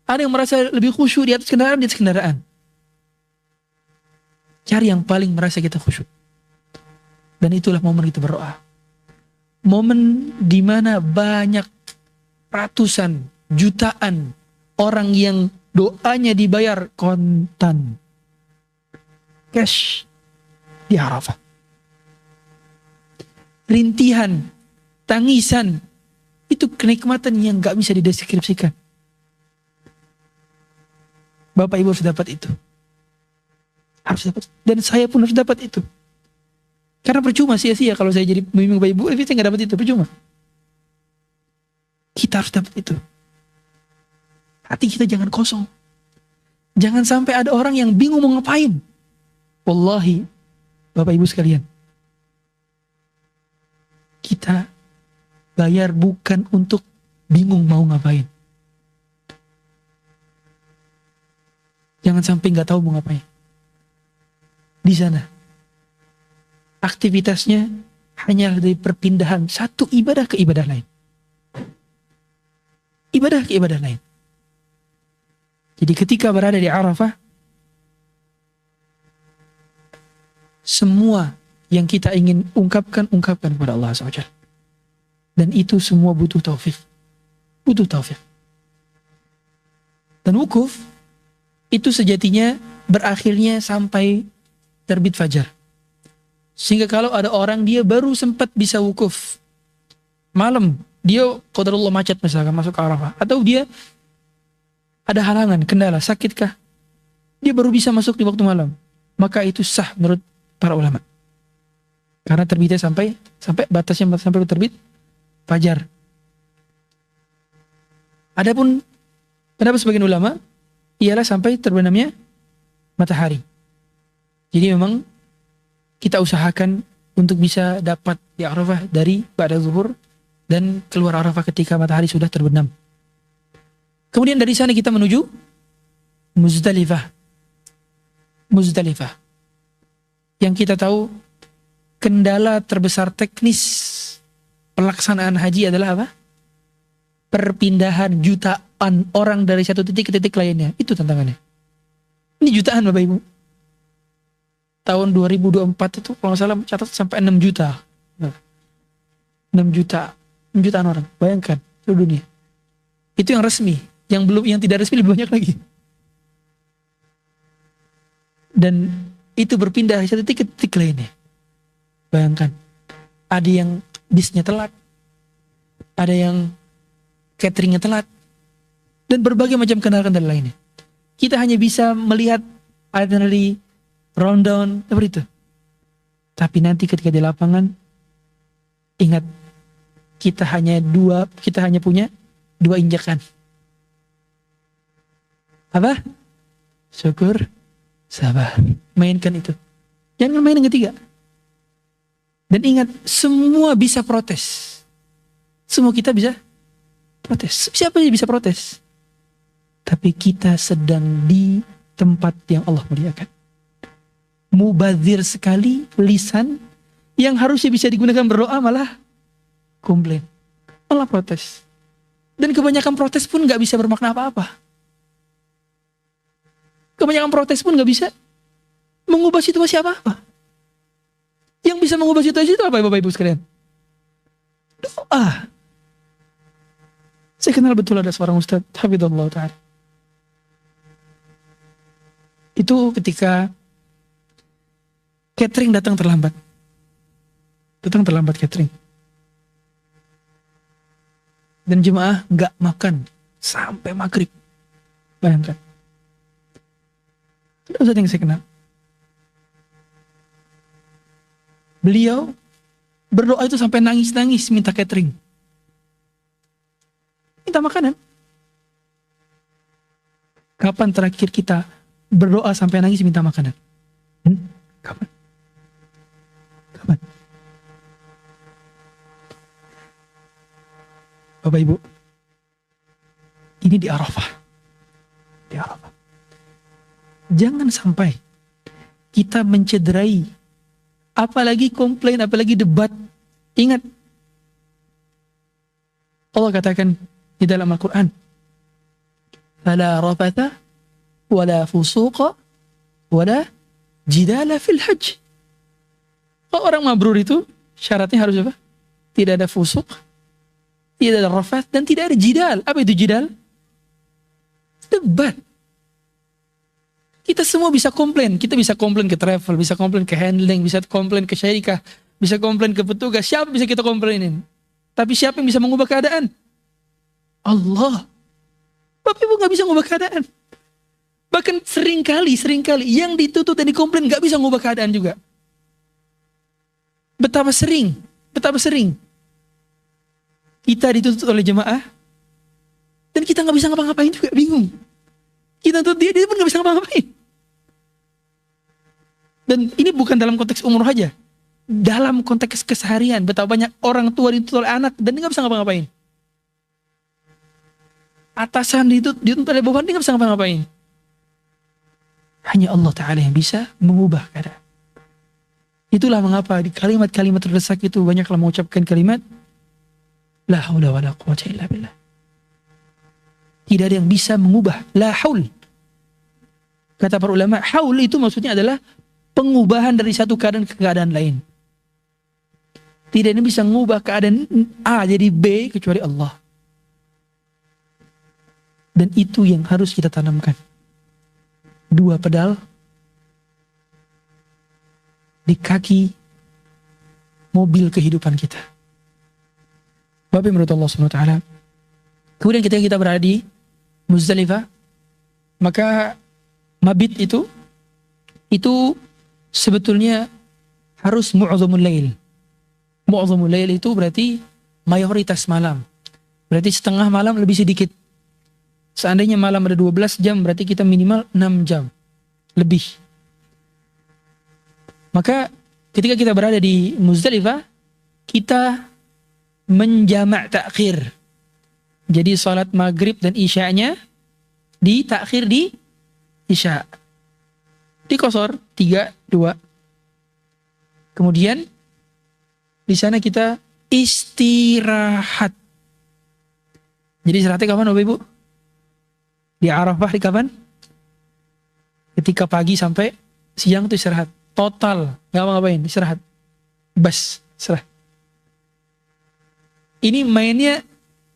Ada yang merasa lebih khusyuk di atas kendaraan, Cari yang paling merasa kita khusyuk. Dan itulah momen kita berdoa. Momen di mana banyak ratusan, jutaan orang yang doanya dibayar kontan, cash di Arafah. Rintihan, tangisan, itu kenikmatan yang gak bisa dideskripsikan. Bapak Ibu harus dapat itu. Harus dapat. Dan saya pun harus dapat itu. Karena percuma sia-sia kalau saya jadi pemimpin Bapak Ibu, saya gak dapat itu, percuma. Kita harus dapat itu. Hati kita jangan kosong. Jangan sampai ada orang yang bingung mau ngapain. Wallahi, Bapak Ibu sekalian, kita bayar bukan untuk bingung mau ngapain. Jangan sampai gak tahu mau ngapain. Di sana, aktivitasnya hanya dari perpindahan satu ibadah ke ibadah lain. Ibadah ke ibadah lain. Jadi ketika berada di Arafah, semua yang kita ingin ungkapkan kepada Allah SWT. Dan itu semua butuh taufik. Butuh taufik. Dan wukuf itu sejatinya berakhirnya sampai terbit fajar. Sehingga kalau ada orang dia baru sempat bisa wukuf malam, dia qadarullah macet misalkan masuk ke Arafah, atau dia ada halangan, kendala, sakitkah, dia baru bisa masuk di waktu malam, maka itu sah menurut para ulama. Karena terbitnya sampai batasnya sampai terbit fajar. Adapun pendapat sebagian ulama ialah sampai terbenamnya matahari. Jadi memang kita usahakan untuk bisa dapat di Arafah dari ba'da zuhur dan keluar Arafah ketika matahari sudah terbenam. Kemudian dari sana kita menuju Muzdalifah. Muzdalifah. Yang kita tahu kendala terbesar teknis pelaksanaan haji adalah apa? Perpindahan jutaan orang dari satu titik ke titik lainnya. Itu tantangannya. Ini jutaan Bapak Ibu. Tahun 2024 itu kalau nggak salah catat sampai 6 juta. 6 jutaan orang. Bayangkan seluruh dunia. Itu yang resmi. Yang tidak resmi lebih banyak lagi. Dan itu berpindah dari satu titik ke titik lainnya. Bayangkan. Ada yang bisnya telat. Ada yang cateringnya telat. Dan berbagai macam kendala-kendala lainnya. Kita hanya bisa melihat itinerary, rundown, seperti itu. Tapi nanti ketika di lapangan, ingat, kita hanya punya 2 injakan. Apa? Syukur, sabar. Mainkan itu. Jangan main yang ketiga. Dan ingat, semua bisa protes. Semua kita bisa protes. Siapa yang bisa protes? Tapi kita sedang di tempat yang Allah muliakan. Mubazir sekali lisan yang harusnya bisa digunakan berdoa malah komplain, malah protes. Dan kebanyakan protes pun gak bisa bermakna apa-apa. Kebanyakan protes pun gak bisa mengubah situasi apa-apa. Yang bisa mengubah situasi itu apa ya Bapak Ibu sekalian? Doa. Saya kenal betul ada seorang Ustaz Hafidhullah Ta'ala. Itu ketika catering datang terlambat. Catering. dan jemaah nggak makan sampai maghrib. Bayangkan. Ada ustaz yang saya kenal. Beliau berdoa itu sampai nangis-nangis minta catering. Minta makanan. Kapan terakhir kita berdoa sampai nangis minta makanan? Kapan? Kapan? Bapak Ibu, ini di Arafah. Di Arafah. Jangan sampai kita mencederai, apalagi komplain, apalagi debat. Ingat, Allah katakan di dalam Al-Quran, "Fala rafatha, wala fusuqa, wala jidala fil hajj." Kalau orang mabrur itu syaratnya harus apa? Tidak ada fusuk, tidak ada rafath, dan tidak ada jidal. Apa itu jidal? Debat. Kita semua bisa komplain. Kita bisa komplain ke travel, bisa komplain ke handling, bisa komplain ke syarikah, bisa komplain ke petugas. Siapa bisa kita komplainin? Tapi siapa yang bisa mengubah keadaan? Allah. Bapak Ibu gak bisa mengubah keadaan. Bahkan seringkali yang dituntut dan dikomplain gak bisa mengubah keadaan juga. Betapa sering kita dituntut oleh jemaah dan kita gak bisa ngapa-ngapain juga, bingung. Kita tuntut dia pun gak bisa ngapa-ngapain. Dan ini bukan dalam konteks umur aja, dalam konteks keseharian. Betapa banyak orang tua dituntut oleh anak dan dia gak bisa ngapa-ngapain. Atasan dituntut oleh bawahan, dia gak bisa ngapa-ngapain. Hanya Allah Ta'ala yang bisa mengubah keadaan. Itulah mengapa di kalimat-kalimat terdesak itu banyaklah mengucapkan kalimat la haula wala quwwata illa billah. Tidak ada yang bisa mengubah. La haul. Kata para ulama, haul itu maksudnya adalah pengubahan dari satu keadaan ke keadaan lain. Tidak ada yang bisa mengubah keadaan A jadi B kecuali Allah. Dan itu yang harus kita tanamkan. Dua pedal di kaki mobil kehidupan kita. Bapak menurut Allah SWT. Kemudian ketika kita berada di Muzdalifah, maka mabit itu sebetulnya harus mu'adzamul lail. Mu'adzamul lail itu berarti mayoritas malam. Berarti setengah malam lebih sedikit. Seandainya malam ada 12 jam, berarti kita minimal 6 jam lebih. Maka ketika kita berada di Muzdalifah, kita menjamak takhir. Jadi salat maghrib dan isya'nya ditakhir di isya'. Dikosor 3-2. Kemudian di sana kita istirahat. Jadi istirahatnya kapan Bapak Ibu? Di Arafah di kapan? Ketika pagi sampai siang itu istirahat. Total, gak mau ngapain, istirahat. Bas, istirahat. Ini mainnya,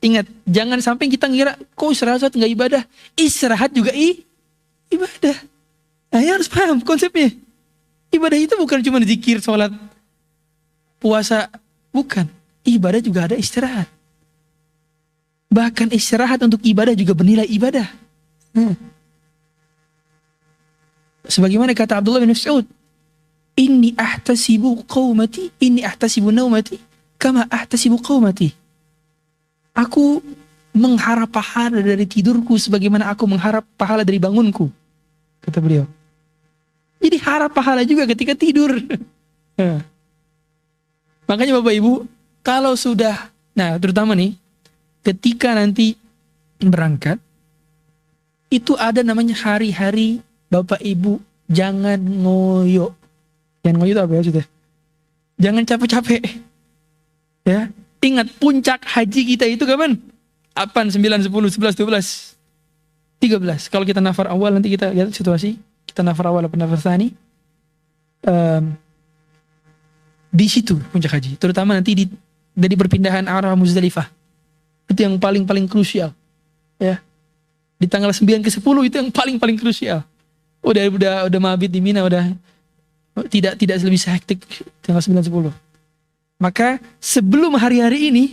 ingat, jangan sampai kita ngira, kok istirahat gak ibadah? Istirahat juga ibadah. Nah, ya harus paham konsepnya. Ibadah itu bukan cuma zikir, sholat, puasa. Bukan. Ibadah juga ada istirahat. Bahkan istirahat untuk ibadah juga bernilai ibadah. Sebagaimana kata Abdullah bin Mas'ud, Inni ahtasibu naumati kama ahtasibu qaumati. Aku mengharap pahala dari tidurku sebagaimana aku mengharap pahala dari bangunku, kata beliau. Jadi harap pahala juga ketika tidur. Makanya Bapak Ibu, kalau sudah, nah terutama nih, ketika nanti berangkat, itu ada namanya hari-hari Bapak Ibu jangan ngoyo. Jangan ngoyo itu apa ya maksudnya? Jangan capek-capek. Ya, ingat puncak haji kita itu kapan? 8, 9, 10, 11, 12, 13. Kalau kita nafar awal nanti kita lihat situasi. Kita nafar awal apa nafar tsani. Di situ puncak haji. Terutama nanti dari perpindahan arah Muzdalifah. Itu yang paling krusial. Ya. Di tanggal 9 ke 10 itu yang paling krusial. Udah mabit di Mina, udah tidak lebih sehektik tanggal 9 10. Maka sebelum hari-hari ini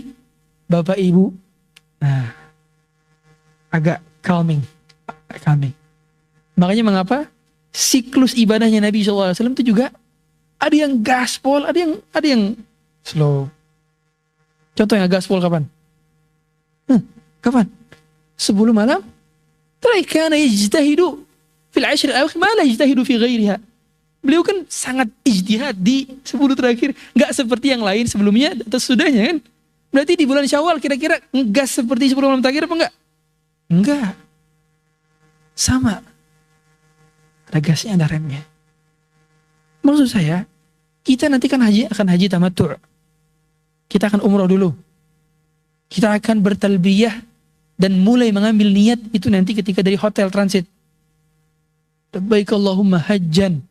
Bapak Ibu Nah, agak calming. Makanya mengapa siklus ibadahnya Nabi SAW itu juga ada yang gaspol, ada yang slow. Contohnya gaspol kapan? Kapan? 10 malam. Terakhir kana yajtahidu fil 10 al-awakhir ma la yajtahidu fi ghairiha. Beliau kan sangat ijtihad di 10 terakhir, enggak seperti yang lain sebelumnya atau sudahnya kan. Berarti di bulan Syawal kira-kira ngegas seperti 10 malam terakhir apa enggak? Enggak. Sama. Ada gasnya, ada remnya. Maksud saya, kita nanti kan akan haji tamattu'. Kita akan umroh dulu. Kita akan bertalbiyah dan mulai mengambil niat itu nanti ketika dari hotel transit. Labbaik Allahumma hajjan.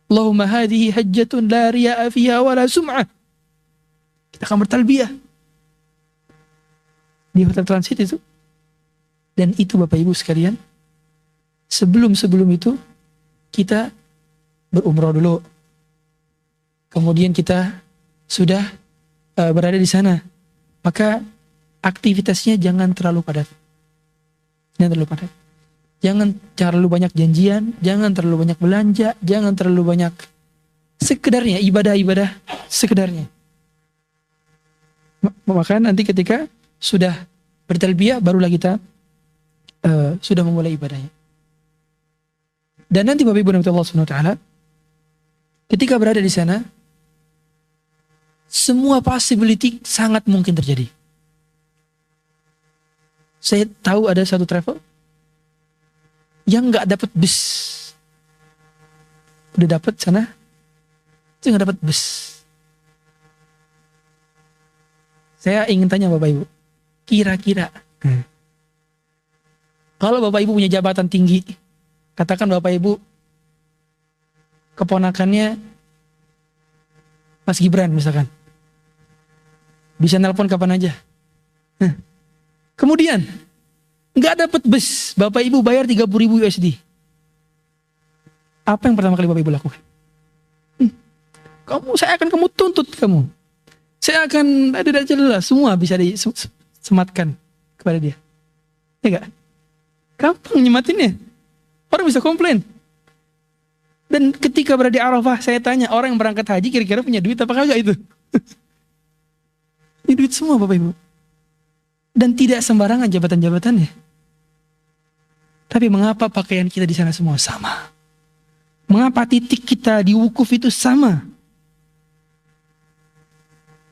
Allahumma hadhihi hajjatun la riya'a fiha wa la sum'ah. Kita akan bertalbiyah di hotel transit itu. Dan itu Bapak Ibu sekalian, sebelum itu kita berumroh dulu. Kemudian kita sudah berada di sana, maka aktivitasnya jangan terlalu padat. Jangan terlalu banyak janjian, jangan terlalu banyak belanja, jangan terlalu banyak, sekedarnya ibadah-ibadah sekedarnya. Maka nanti ketika sudah bertalbiyah barulah kita sudah memulai ibadahnya. Dan nanti Bapak Ibu Allah Subhanahu wa taala ketika berada di sana, semua possibility sangat mungkin terjadi. Saya tahu ada satu travel yang nggak dapat bus, udah dapat sana, itu nggak dapat bus. Saya ingin tanya Bapak Ibu, kira-kira kalau Bapak Ibu punya jabatan tinggi, katakan Bapak Ibu keponakannya Mas Gibran misalkan, bisa nelpon kapan aja. Kemudian nggak dapat bus, Bapak Ibu bayar 30.000 USD. Apa yang pertama kali Bapak Ibu lakukan? Saya akan kamu tuntut kamu. Saya akan ada jelas, semua bisa disematkan kepada dia. Ya enggak? Gampang nyematinnya. Orang bisa komplain. Dan ketika berada di Arafah, saya tanya orang yang berangkat haji kira-kira punya duit apa kagak itu? Ini duit semua Bapak Ibu. Dan tidak sembarangan jabatan-jabatannya. Tapi mengapa pakaian kita di sana semua sama? Mengapa titik kita di wukuf itu sama?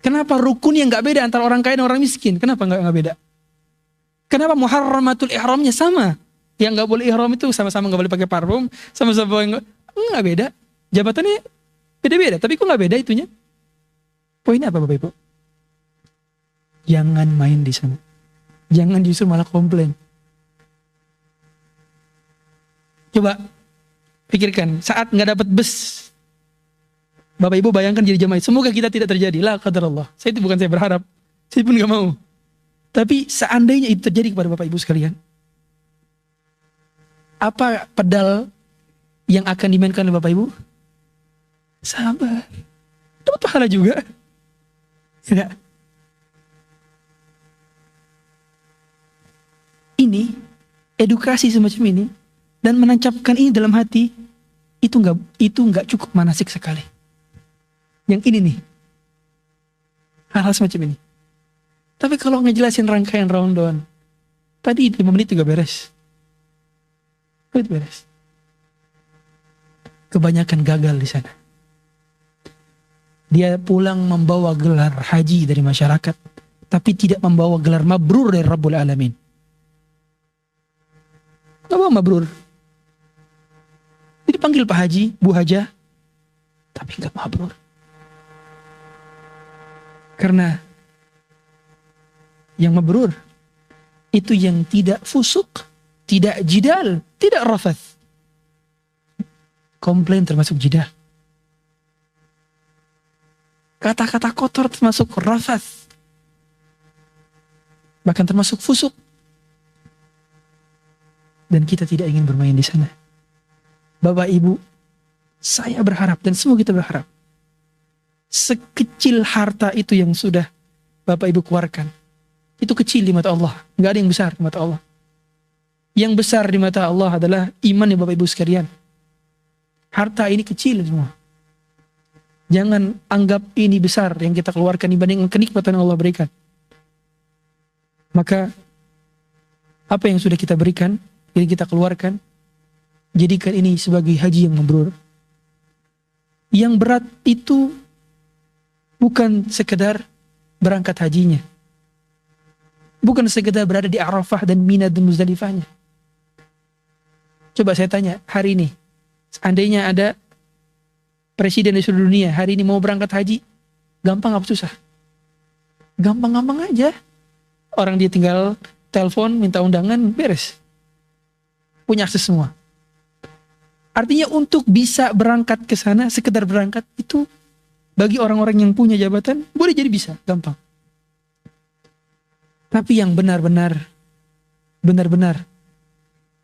Kenapa rukunnya nggak beda antara orang kaya dan orang miskin? Kenapa nggak beda? Kenapa muharramatul ihramnya sama? Yang nggak boleh ihram itu sama-sama nggak boleh pakai parfum, sama-sama nggak beda. Jabatannya beda-beda, tapi kok nggak beda itunya? Poinnya apa Bapak Ibu? Jangan main di sana. Jangan justru malah komplain. Coba pikirkan, saat nggak dapat bus, Bapak Ibu bayangkan jadi jamaah. Semoga kita tidak terjadi. La qadarullah. Saya berharap. Saya pun nggak mau. Tapi seandainya itu terjadi kepada Bapak Ibu sekalian, apa pedal yang akan dimainkan oleh Bapak Ibu? Sabar. Dapat pahala juga. Ya. Ini edukasi semacam ini dan menancapkan ini dalam hati itu nggak cukup manasik sekali. Yang ini nih, hal-hal semacam ini. Tapi kalau ngejelasin rangkaian Ramadan, tadi 5 menit juga beres. Beres. Kebanyakan gagal di sana. Dia pulang membawa gelar haji dari masyarakat, tapi tidak membawa gelar mabrur dari Rabbul Alamin. Gak bawa mabrur. Jadi panggil Pak Haji, Bu Haja, tapi gak mabrur. Karena yang mabrur itu yang tidak fusuk, tidak jidal, tidak rafath. Komplain termasuk jidal. Kata-kata kotor termasuk rafath. Bahkan termasuk fusuk. Dan kita tidak ingin bermain di sana. Bapak Ibu, saya berharap dan semua kita berharap, sekecil harta itu yang sudah Bapak Ibu keluarkan, itu kecil di mata Allah. Nggak ada yang besar di mata Allah. Yang besar di mata Allah adalah iman ya Bapak Ibu sekalian. Harta ini kecil semua. Jangan anggap ini besar yang kita keluarkan dibanding kenikmatan yang Allah berikan. Maka apa yang sudah kita berikan, yang kita keluarkan, jadikan ini sebagai haji yang mabrur. Yang berat itu bukan sekedar berangkat hajinya. Bukan sekedar berada di Arafah dan Mina dan Muzdalifahnya. Coba saya tanya, hari ini, seandainya ada presiden di seluruh dunia, hari ini mau berangkat haji, gampang apa susah? Gampang-gampang aja. Orang dia tinggal telepon, minta undangan, beres. Punya akses semua. Artinya untuk bisa berangkat ke sana, sekedar berangkat, itu bagi orang-orang yang punya jabatan, boleh jadi bisa, gampang. Tapi yang benar-benar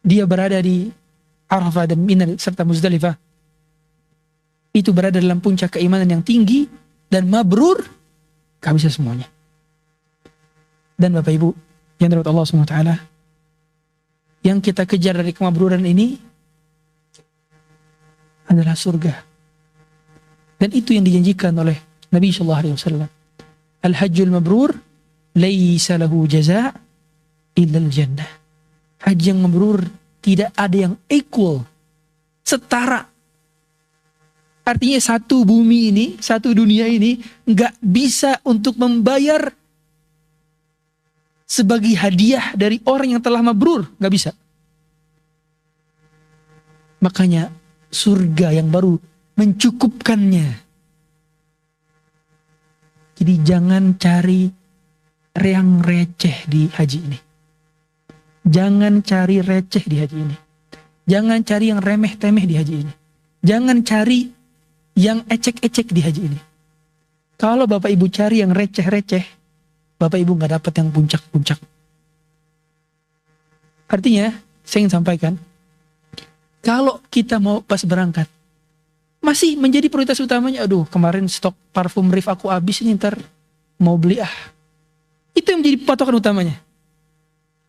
dia berada di Arafah dan Mina serta Muzdalifah, itu berada dalam puncak keimanan yang tinggi dan mabrur, gak bisa semuanya. Dan Bapak Ibu yang dirahmati Allah SWT, yang kita kejar dari kemabruran ini adalah surga. Dan itu yang dijanjikan oleh Nabi SAW. Al-hajjul mabrur laisa lahu jaza' illal jannah. Haji yang mabrur tidak ada yang equal, setara. Artinya satu bumi ini, satu dunia ini gak bisa untuk membayar sebagai hadiah dari orang yang telah mabrur, gak bisa. Makanya surga yang baru mencukupkannya. Jadi jangan cari yang receh di haji ini. Jangan cari receh di haji ini. Jangan cari yang remeh-temeh di haji ini. Jangan cari yang ecek-ecek di haji ini. Kalau Bapak Ibu cari yang receh-receh, Bapak Ibu gak dapat yang puncak-puncak. Artinya, saya ingin sampaikan, kalau kita mau pas berangkat, masih menjadi prioritas utamanya, aduh kemarin stok parfum Rif aku habis, ini ntar mau beli Itu yang menjadi patokan utamanya.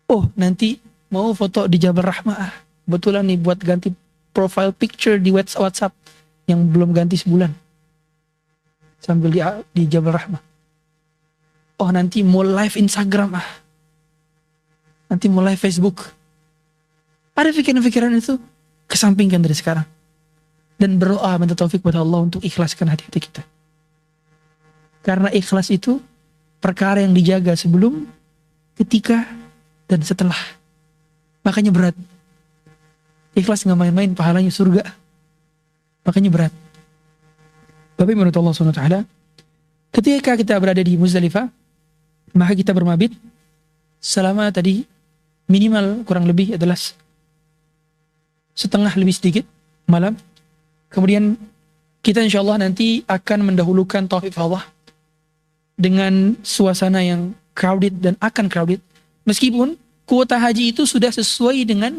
Oh nanti mau foto di Jabal Rahmah, kebetulan nih buat ganti profile picture di WhatsApp yang belum ganti sebulan, sambil di Jabal Rahmah. Oh nanti mau live Instagram nanti mau live Facebook. Ada pikiran-pikiran itu, kesampingkan dari sekarang. Dan berdoa minta taufik kepada Allah untuk ikhlaskan hati-hati kita. Karena ikhlas itu perkara yang dijaga sebelum, ketika, dan setelah. Makanya berat. Ikhlas gak main-main, pahalanya surga. Makanya berat. Bapak menurut Allah SWT, ketika kita berada di Muzdalifah, maka kita bermabit selama tadi minimal kurang lebih adalah setengah lebih sedikit malam. Kemudian kita insya Allah nanti akan mendahulukan tawaf ifadah dengan suasana yang crowded dan akan crowded. Meskipun kuota haji itu sudah sesuai dengan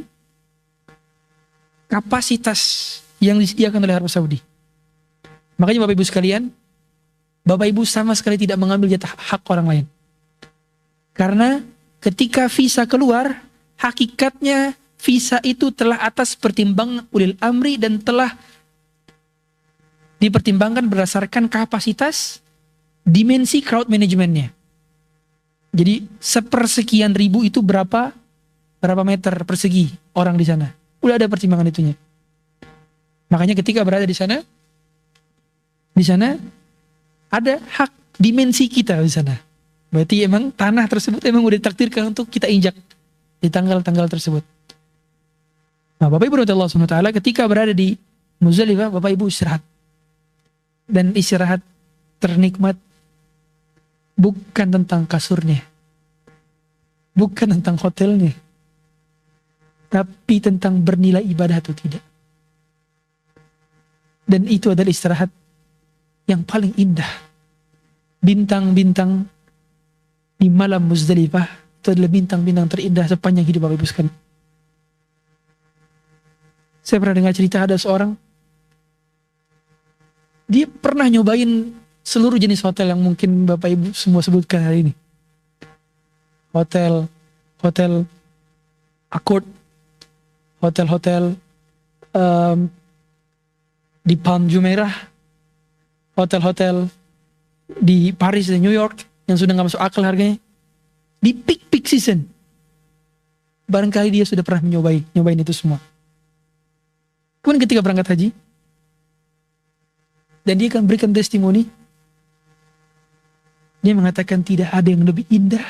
kapasitas yang disediakan oleh Arab Saudi. Makanya Bapak Ibu sekalian, Bapak Ibu sama sekali tidak mengambil jatah hak orang lain. Karena ketika visa keluar, hakikatnya visa itu telah atas pertimbangan ulil amri dan telah dipertimbangkan berdasarkan kapasitas dimensi crowd manajemennya. Jadi sepersekian ribu itu berapa meter persegi orang di sana. Udah ada pertimbangan itunya. Makanya ketika berada di sana ada hak dimensi kita di sana. Berarti emang tanah tersebut emang udah ditakdirkan untuk kita injak di tanggal-tanggal tersebut. Nah, Bapak Ibu Allah SWT ketika berada di Muzdalifah, Bapak Ibu istirahat. Dan istirahat ternikmat bukan tentang kasurnya, bukan tentang hotelnya, tapi tentang bernilai ibadah atau tidak. Dan itu adalah istirahat yang paling indah. Bintang-bintang di malam Muzdalifah itu adalah bintang-bintang terindah sepanjang hidup Bapak Ibu sekalian. Saya pernah dengar cerita ada seorang, dia pernah nyobain seluruh jenis hotel yang mungkin Bapak Ibu semua sebutkan hari ini. hotel Accord, hotel-hotel di Palm Jumeirah, hotel-hotel di Paris dan New York yang sudah gak masuk akal harganya, di peak season. Barangkali dia sudah pernah nyobain itu semua. Kemudian ketika berangkat haji, dan dia akan berikan testimoni, dia mengatakan tidak ada yang lebih indah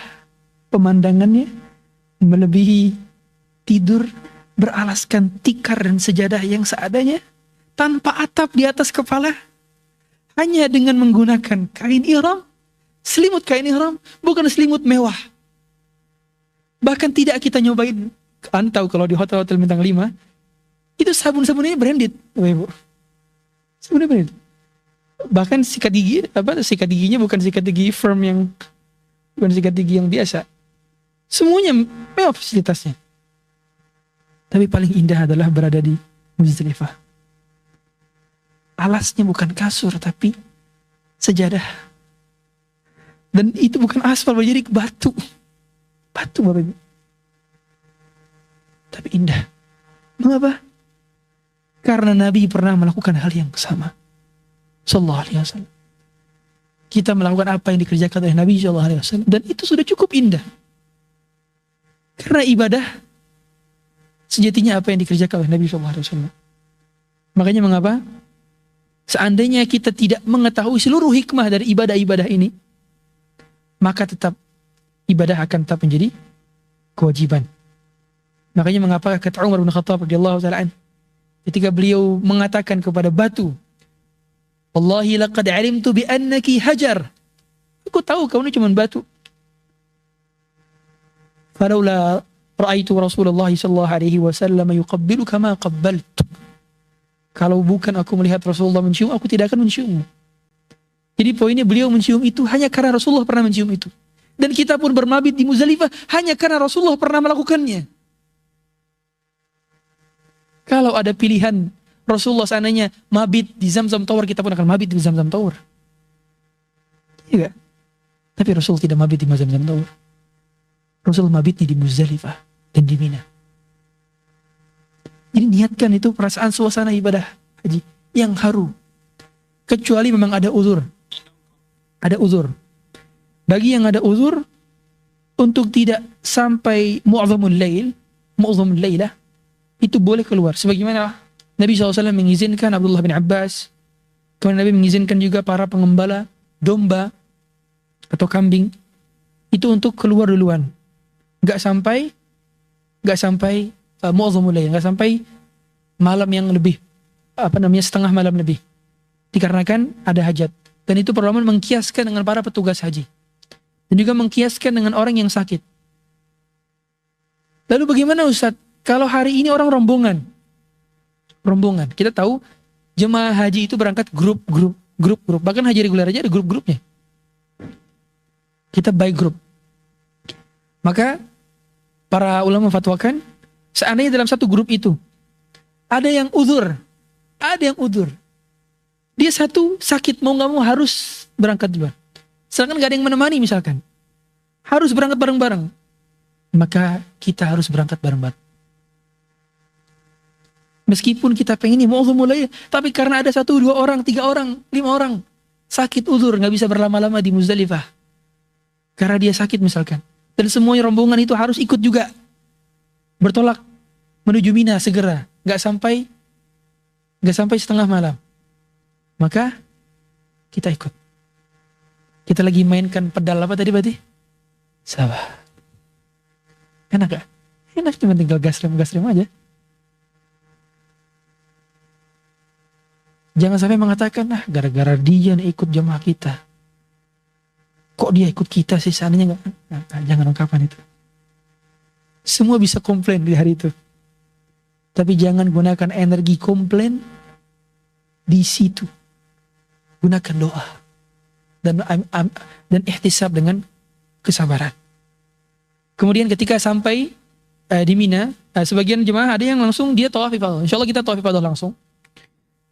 pemandangannya melebihi tidur beralaskan tikar dan sejadah yang seadanya, tanpa atap di atas kepala, hanya dengan menggunakan kain ihram, selimut kain ihram, bukan selimut mewah. Bahkan tidak kita nyobain. Anda tahu kalau di hotel-hotel bintang 5 itu sabun-sabunnya branded, Ibu. Sabunnya branded. Bahkan sikat giginya bukan sikat gigi firm bukan sikat gigi yang biasa. Semuanya mewah fasilitasnya. Tapi paling indah adalah berada di Muzdalifah. Alasnya bukan kasur tapi sejadah. Dan itu bukan aspal, jadi batu. Batu Bapak Ibu. Tapi indah. Mengapa? Karena Nabi pernah melakukan hal yang sama. Sallallahu alaihi wasallam. Kita melakukan apa yang dikerjakan oleh Nabi sallallahu alaihi wasallam, dan itu sudah cukup indah. Karena ibadah sejatinya apa yang dikerjakan oleh Nabi sallallahu alaihi wasallam. Makanya mengapa? Seandainya kita tidak mengetahui seluruh hikmah dari ibadah-ibadah ini, maka tetap ibadah akan tetap menjadi kewajiban. Makanya mengapa kata Umar bin Khattab radhiyallahu taala anhu, ketika beliau mengatakan kepada batu, "Wallahi laqad alimtu bi annaki hajar." Aku tahu kau ini cuma batu. "Falaula ra'aitu Rasulullah sallallahu alaihi wasallam yuqabbiluka ma qabbaltu." Kalau bukan aku melihat Rasulullah mencium, aku tidak akan menciummu. Jadi poinnya beliau mencium itu hanya karena Rasulullah pernah mencium itu. Dan kita pun bermabit di Muzdalifah hanya karena Rasulullah pernah melakukannya. Kalau ada pilihan Rasulullah seandainya mabit di Zamzam Tower, kita pun akan mabit di Zamzam Tower. Iya gak? Tapi Rasul tidak mabit di Zamzam Tower. Rasul mabitnya di Muzdalifah dan di Mina. Jadi niatkan itu perasaan suasana ibadah haji yang haru. Kecuali memang ada uzur. Ada uzur. Bagi yang ada uzur, untuk tidak sampai mu'zamul lailah, itu boleh keluar. Sebagaimana Nabi SAW mengizinkan Abdullah bin Abbas, kemudian Nabi mengizinkan juga para pengembala domba atau kambing, itu untuk keluar duluan. Gak sampai mu'zamul lail, gak sampai malam yang lebih, setengah malam lebih. Dikarenakan ada hajat. Dan itu perlu mengkiaskan dengan para petugas haji. Dan juga mengkiaskan dengan orang yang sakit. Lalu bagaimana Ustaz? Kalau hari ini orang rombongan. Kita tahu jemaah haji itu berangkat grup. Bahkan haji reguler aja ada grup-grupnya. Kita by grup. Maka para ulama fatwakan, seandainya dalam satu grup itu ada yang uzur. Dia satu sakit, mau gak mau harus berangkat duluan. Sedangkan gak ada yang menemani misalkan. Harus berangkat bareng-bareng. Maka kita harus berangkat bareng-bareng. Meskipun kita pengen mau mulai, tapi karena ada 1, 2 orang, 3 orang, 5 orang sakit uzur, gak bisa berlama-lama di Muzdalifah. Karena dia sakit misalkan. Dan semuanya rombongan itu harus ikut juga. Bertolak menuju Mina segera. Gak sampai setengah malam. Maka kita ikut. Kita lagi mainkan pedal apa tadi berarti? Sabah. Enak gak? Enak, cuma tinggal gas rem aja. Jangan sampai mengatakan, gara-gara dia nih ikut jamaah kita. Kok dia ikut kita sih, seandainya gak? Nah, jangan ungkapan itu. Semua bisa komplain di hari itu. Tapi jangan gunakan energi komplain di situ. Gunakan doa dan ihtisab dengan kesabaran. Kemudian ketika sampai di Mina, sebagian jemaah ada yang langsung dia tawaf ifadah. Insyaallah kita tawaf ifadah langsung.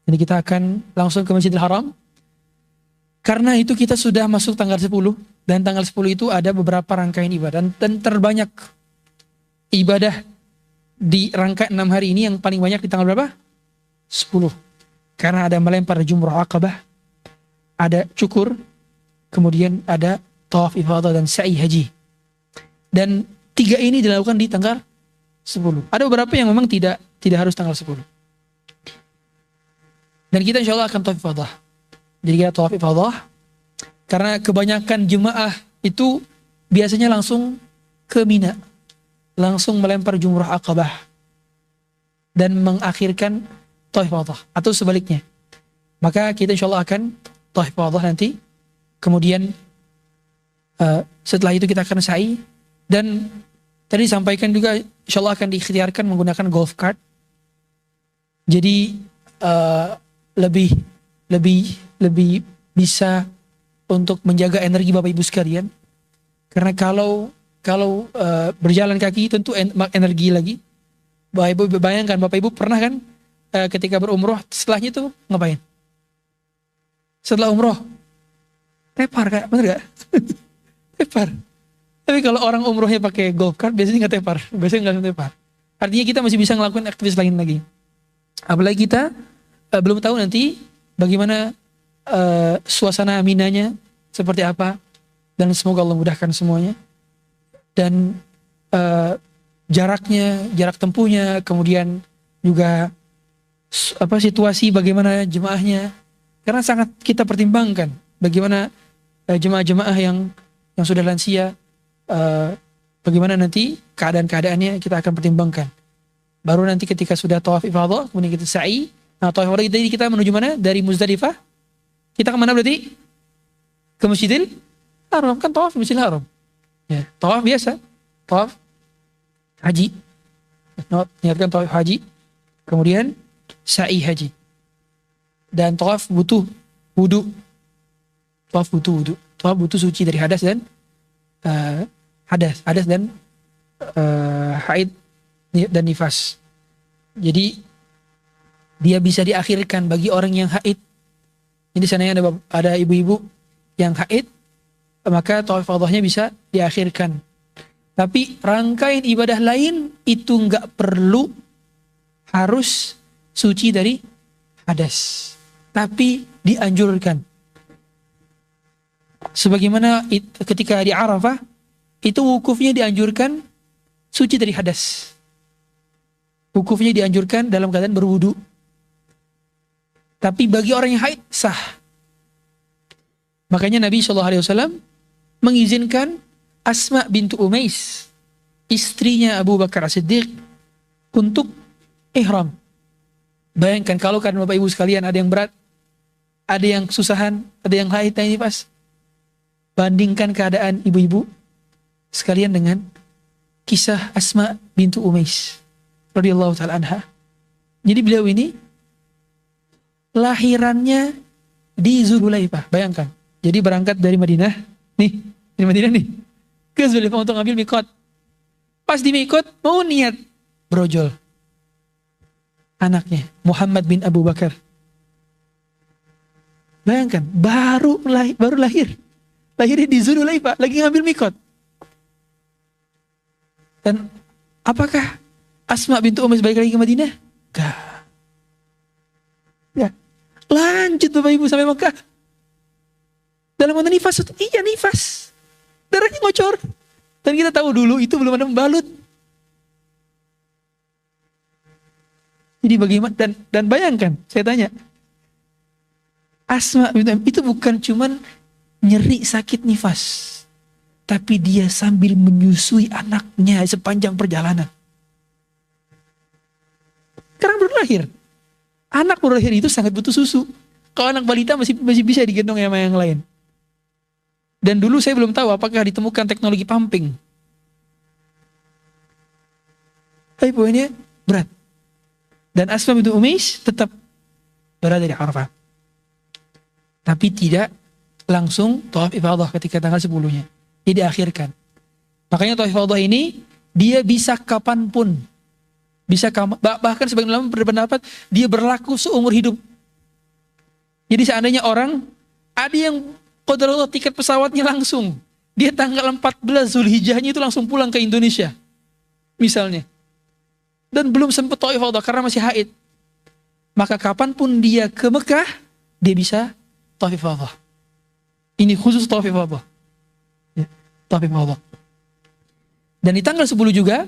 Jadi kita akan langsung ke Masjidil Haram. Karena itu kita sudah masuk tanggal 10 Dan tanggal 10 itu ada beberapa rangkaian ibadah. Dan terbanyak ibadah di rangka 6 hari ini yang paling banyak di tanggal berapa? 10. Karena ada melempar jumrah Aqabah, ada cukur, kemudian ada tawaf ifadah dan sa'i haji. Dan 3 ini dilakukan di tanggal 10. Ada beberapa yang memang tidak harus tanggal 10. Dan kita insya Allah akan tawaf ifadah. Jadi kita tawaf ifadah, karena kebanyakan jemaah itu biasanya langsung ke Mina, langsung melempar jumrah Aqabah dan mengakhirkan tawaf ifadah, atau sebaliknya. Maka kita insya Allah akan tawaf ifadah nanti. Kemudian setelah itu kita akan sa'i. Dan tadi disampaikan juga insya Allah akan diikhtiarkan menggunakan golf cart. Jadi lebih bisa untuk menjaga energi Bapak Ibu sekalian. Karena kalau berjalan kaki tentu energi lagi. Bapak Ibu bayangkan, Bapak Ibu pernah kan ketika berumroh setelahnya itu ngapain? Setelah umroh tepar, Kak, bener gak? Tepar. Tapi kalau orang umrohnya pakai golf cart biasanya nggak tepar, biasanya nggak tepar. Artinya kita masih bisa ngelakuin aktivitas lain lagi. Apalagi kita belum tahu nanti bagaimana suasana Minanya seperti apa, dan semoga Allah mudahkan semuanya. Dan jarak tempuhnya, kemudian juga situasi bagaimana jemaahnya, karena sangat kita pertimbangkan bagaimana jemaah-jemaah yang sudah lansia, bagaimana nanti keadaannya kita akan pertimbangkan. Baru nanti ketika sudah tawaf ifadah, kemudian kita sa'i. Nah, tawaf ifadah jadi kita menuju mana? Dari Muzdalifah kita kemana berarti? Ke Masjidil Haram, kan tawaf Masjidil Haram. Ya, tawaf biasa, tawaf haji. Niatkan tawaf haji, kemudian sa'i haji. Dan tawaf butuh wudu. Tawaf butuh suci dari hadas dan hadas dan haid dan nifas. Jadi dia bisa diakhirkan bagi orang yang haid. Jadi seandainya ada ibu-ibu yang haid, maka tawaf ifadahnya bisa diakhirkan. Tapi rangkaian ibadah lain itu nggak perlu harus suci dari hadas, tapi dianjurkan. Sebagaimana ketika di Arafah itu wukufnya dianjurkan suci dari hadas. Wukufnya dianjurkan dalam keadaan berwudu. Tapi bagi orang yang haid sah. Makanya Nabi SAW mengizinkan Asma bintu Umais, istrinya Abu Bakar As-Siddiq, untuk ihram. Bayangkan kalau kan Bapak Ibu sekalian ada yang berat, ada yang kesusahan, ada yang haid dan nifas. Bandingkan keadaan ibu-ibu sekalian dengan kisah Asma bintu Umais radhiyallahu taala anha. Jadi beliau ini lahirannya di Zulhulaifah. Bayangkan. Jadi berangkat dari Madinah ke Zulhulaifah untuk ngambil mikot. Pas di mikot mau niat brojol. Anaknya Muhammad bin Abu Bakar. Bayangkan, baru lahir. Lahirnya di Zulhulaifah, lagi ngambil mikot. Dan apakah Asma bintu Umais balik lagi ke Madinah? Enggak. Ya. Lanjut Bapak Ibu sampai Mekah. Dalam mana nifas? Iya, nifas. Darahnya ngocor. Dan kita tahu dulu itu belum ada membalut. Jadi bagaimana? Dan bayangkan, saya tanya, Asma bintu Umais itu bukan cuman nyeri sakit nifas, tapi dia sambil menyusui anaknya sepanjang perjalanan. Karena baru lahir. Anak baru lahir itu sangat butuh susu. Kalau anak balita masih bisa digendong sama yang lain. Dan dulu saya belum tahu apakah ditemukan teknologi pumping. Tapi poinnya berat. Dan Asma bintu Umais tetap berada di Arafah. Tapi tidak langsung tawaf ifadah ketika tanggal 10-nya. Dia diakhirkan. Makanya tawaf ifadah ini dia bisa kapanpun. Bahkan sebagian ulama berpendapat dia berlaku seumur hidup. Jadi seandainya orang ada yang qadarullah tiket pesawatnya langsung dia tanggal 14 Zulhijjahnya itu langsung pulang ke Indonesia, misalnya. Dan belum sempat thawaaf ifadah karena masih haid. Maka kapanpun dia ke Mekah, dia bisa thawaaf ifadah. Ini khusus thawaaf ifadah. Ya, thawaaf ifadah. Dan di tanggal 10 juga,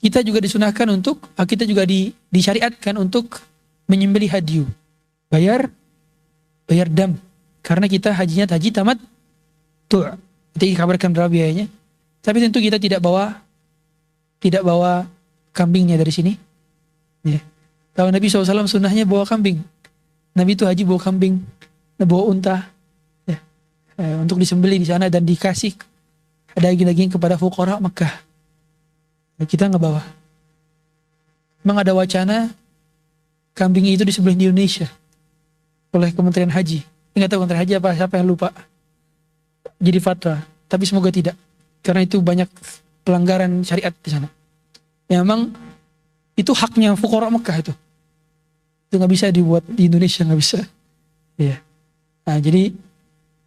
kita juga disunahkan untuk, kita juga disyariatkan untuk menyembelih hadyu. Bayar dam. Karena kita hajinya haji tamat tuh. Nanti dikabarkan berapa biayanya. Tapi tentu kita tidak bawa kambingnya dari sini. Ya. Kalau Nabi SAW sunnahnya bawa kambing. Nabi itu haji bawa kambing, bawa unta. Ya. Untuk disembelih di sana dan dikasih daging-daging kepada fuqara Mekah. Ya, kita nggak bawa. Memang ada wacana kambing itu disembelih di Indonesia oleh Kementerian Haji. Enggak tahu Kementerian Haji apa, siapa yang lupa. Jadi fatwa, tapi semoga tidak. Karena itu banyak pelanggaran syariat di sana. Ya, memang itu haknya fuqara Mekah itu. Itu nggak bisa dibuat di Indonesia, nggak bisa. Ya. Nah, jadi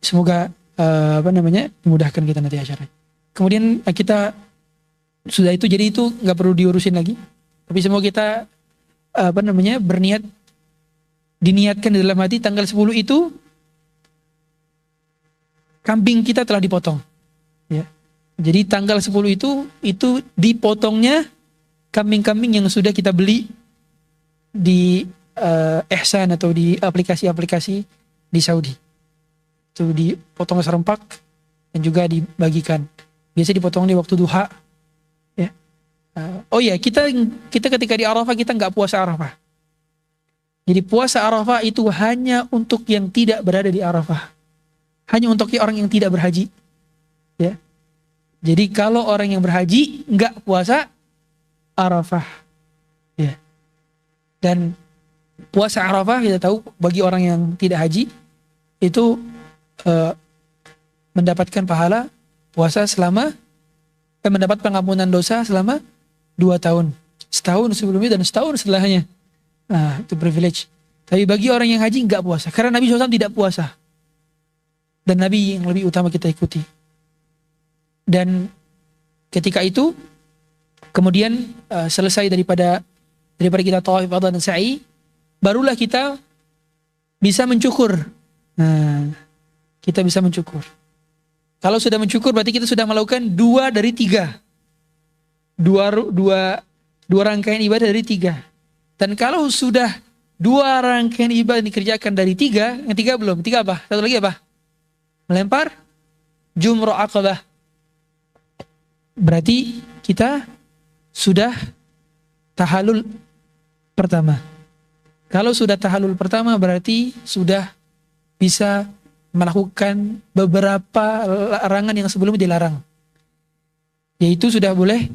semoga dimudahkan kita nanti acaranya. Kemudian kita sudah itu, jadi itu nggak perlu diurusin lagi. Tapi semoga kita diniatkan di dalam hati tanggal 10 itu kambing kita telah dipotong. Ya. Jadi tanggal 10 itu dipotongnya kambing-kambing yang sudah kita beli di Ihsan atau di aplikasi-aplikasi di Saudi. Itu dipotong serempak dan juga dibagikan. Biasa dipotong di waktu duha. Ya. Kita ketika di Arafah kita nggak puasa Arafah. Jadi puasa Arafah itu hanya untuk yang tidak berada di Arafah. Hanya untuk orang yang tidak berhaji. Ya. Jadi kalau orang yang berhaji nggak puasa Arafah. Ya. Dan puasa Arafah kita tahu bagi orang yang tidak haji itu mendapatkan pahala puasa selama mendapat pengampunan dosa selama 2 tahun. Setahun sebelumnya dan setahun setelahnya. Nah, itu privilege. Tapi bagi orang yang haji nggak puasa. Karena Nabi SAW tidak puasa. Dan Nabi yang lebih utama kita ikuti. Dan ketika itu, kemudian selesai daripada kita tawaf ifadah dan sa'i, barulah kita bisa mencukur. Nah, kita bisa mencukur. Kalau sudah mencukur berarti kita sudah melakukan 2 dari 3. Dua rangkaian ibadah dari 3. Dan kalau sudah 2 rangkaian ibadah dikerjakan dari 3, yang 3 belum. 3 apa? Satu lagi apa? Melempar jumrah aqabah. Berarti kita sudah tahallul pertama. Kalau sudah tahallul pertama berarti sudah bisa melakukan beberapa larangan yang sebelumnya dilarang. Yaitu sudah boleh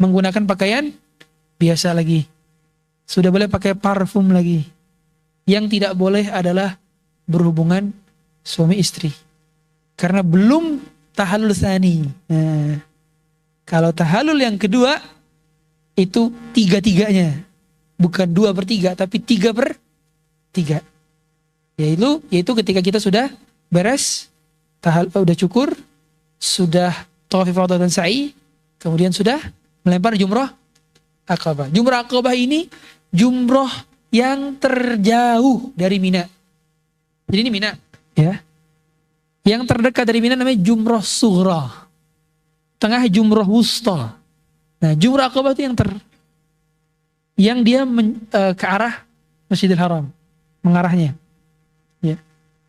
menggunakan pakaian biasa lagi. Sudah boleh pakai parfum lagi. Yang tidak boleh adalah berhubungan suami istri. Karena belum tahallul tsani. Nah, kalau tahallul yang kedua itu 3-3-nya. Bukan 2/3 tapi 3/3. Yaitu ketika kita sudah beres udah cukur, sudah tawaf ifadah dan sa'i, kemudian sudah melempar jumrah aqabah. Jumrah aqabah ini jumrah yang terjauh dari Mina. Jadi ini Mina, ya. Yang terdekat dari Mina namanya jumrah sughra. Tengah jumrah wusta. Nah, jumrah aqabah itu yang dia ke arah Masjidil Haram, mengarahnya. Ya.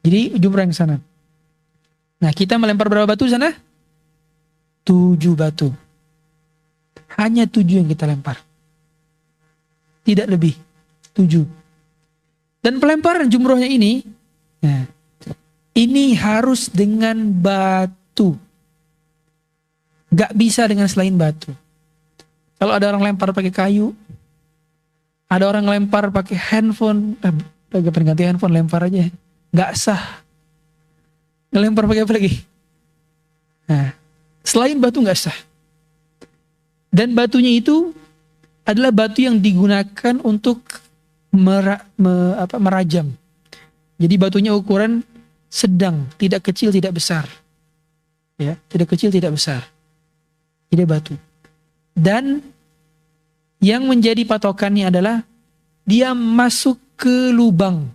Jadi jumrah yang sana. Nah, kita melempar berapa batu sana? 7 batu. Hanya 7 yang kita lempar. Tidak lebih. 7. Dan pelemparan jumrohnya ini, nah, ini harus dengan batu. Gak bisa dengan selain batu. Kalau ada orang lempar pakai kayu, ada orang lempar pakai handphone, ganti handphone, lempar aja. Gak sah. Ngelempar pakai apa lagi? Nah, selain batu gak sah. Dan batunya itu adalah batu yang digunakan untuk merajam. Jadi batunya ukuran sedang, tidak kecil, tidak besar. Ya, tidak kecil, tidak besar. Tidak batu. Dan yang menjadi patokannya adalah dia masuk ke lubang.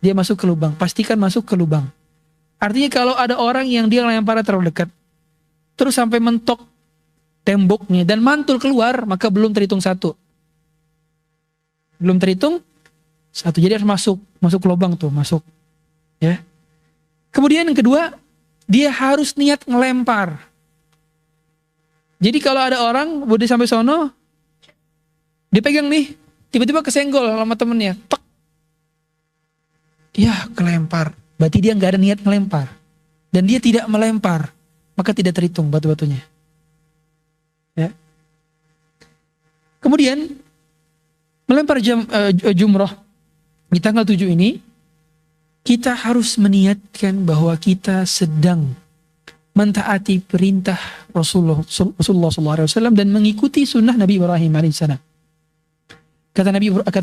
Dia masuk ke lubang. Pastikan masuk ke lubang. Artinya kalau ada orang yang dia lempar terlalu dekat, terus sampai mentok temboknya dan mantul keluar, maka belum terhitung satu. Belum terhitung satu. Jadi harus masuk ke lubang tuh, masuk. Ya. Kemudian yang kedua, dia harus niat ngelempar. Jadi kalau ada orang udah sampai sono, dia pegang nih, tiba-tiba kesenggol sama temennya, tek. Ya, kelempar. Berarti dia nggak ada niat ngelempar. Dan dia tidak melempar, maka tidak terhitung batu-batunya. Ya. Kemudian melempar jumroh di tanggal 7 ini, kita harus meniatkan bahwa kita sedang mentaati perintah Rasulullah SAW dan mengikuti sunnah Nabi Ibrahim alaihissalam. Kata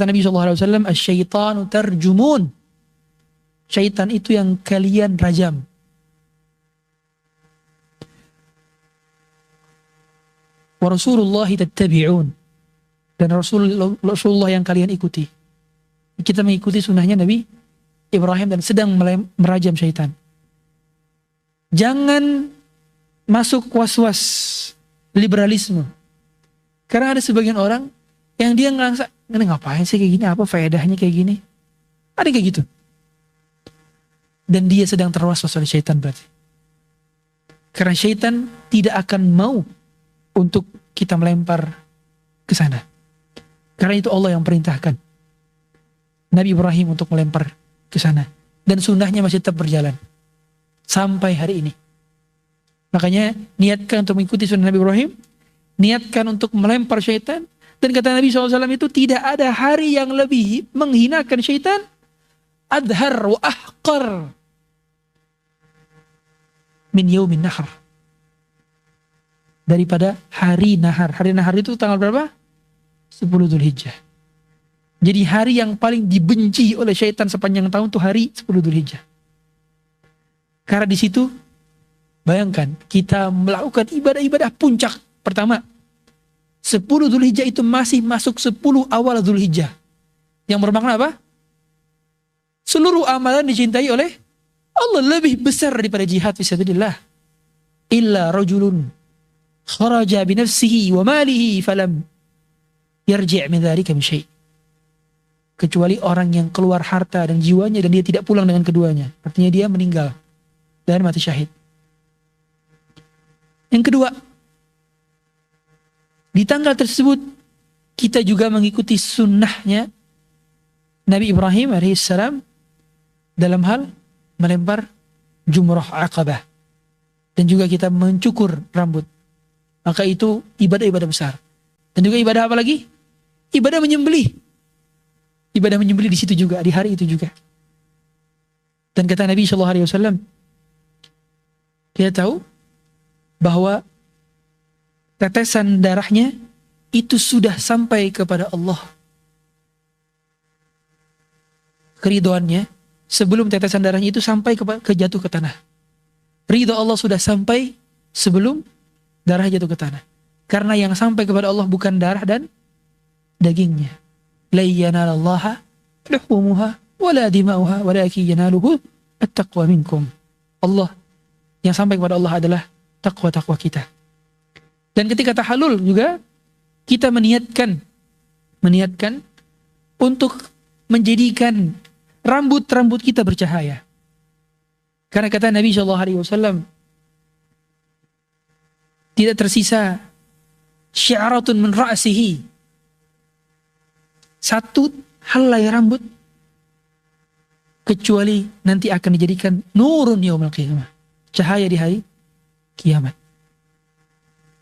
Nabi SAW, "Asy-syaitanu tarjumun." Syaitan itu yang kalian rajam. Wa Rasulullah tattabi'un. Dan Rasulullah yang kalian ikuti. Kita mengikuti sunnahnya Nabi Ibrahim dan sedang merajam syaitan. Jangan masuk was-was liberalisme. Karena ada sebagian orang yang dia ngerasa, ngapain sih kayak gini, apa faedahnya kayak gini. Ada kayak gitu. Dan dia sedang terwas-was oleh syaitan berarti. Karena syaitan tidak akan mau untuk kita melempar ke sana. Karena itu Allah yang perintahkan Nabi Ibrahim untuk melempar ke sana. Dan sunnahnya masih tetap berjalan sampai hari ini. Makanya niatkan untuk mengikuti sunnah Nabi Ibrahim, niatkan untuk melempar syaitan. Dan kata Nabi SAW itu tidak ada hari yang lebih menghinakan syaitan, adhar wa ahqar min yaumin nahar, daripada hari nahar. Hari nahar itu tanggal berapa? 10 Dzulhijjah. Jadi hari yang paling dibenci oleh syaitan sepanjang tahun itu hari 10 Dzulhijjah. Karena di situ bayangkan kita melakukan ibadah-ibadah puncak. Pertama, 10 Dzulhijjah itu masih masuk 10 awal Dzulhijjah. Yang bermakna apa? Seluruh amalan dicintai oleh Allah, lebih besar daripada jihad fisabilillah. Illa rajulun kharaja binafsihi wa malihi falam yarji' min dzalika min syai'. Kecuali orang yang keluar harta dan jiwanya dan dia tidak pulang dengan keduanya. Artinya dia meninggal dan mati syahid. Yang kedua, di tanggal tersebut kita juga mengikuti sunnahnya Nabi Ibrahim alaihissalam dalam hal melempar jumrah Aqabah. Dan juga kita mencukur rambut. Maka itu ibadah-ibadah besar. Dan juga ibadah apa lagi? Ibadah menyembelih. Ibadah menyembelih di situ juga, di hari itu juga. Dan kata Nabi SAW, kita tahu bahwa tetesan darahnya itu sudah sampai kepada Allah. Keridhoannya sebelum tetesan darahnya itu sampai ke jatuh ke tanah. Ridho Allah sudah sampai sebelum darah jatuh ke tanah. Karena yang sampai kepada Allah bukan darah dan dagingnya. La yanalallaha luhumuha wala dima'uha walakin yanaluhu at-taqwa minkum. Allah, yang sampai kepada Allah adalah takwa-takwa kita. Dan ketika tahallul juga kita meniatkan untuk menjadikan rambut-rambut kita bercahaya. Karena kata Nabi SAW, tidak tersisa syi'aratun min ra'sihi, satu helai rambut, kecuali nanti akan dijadikan nurun yaumil qiyamah, cahaya di hari kiamat.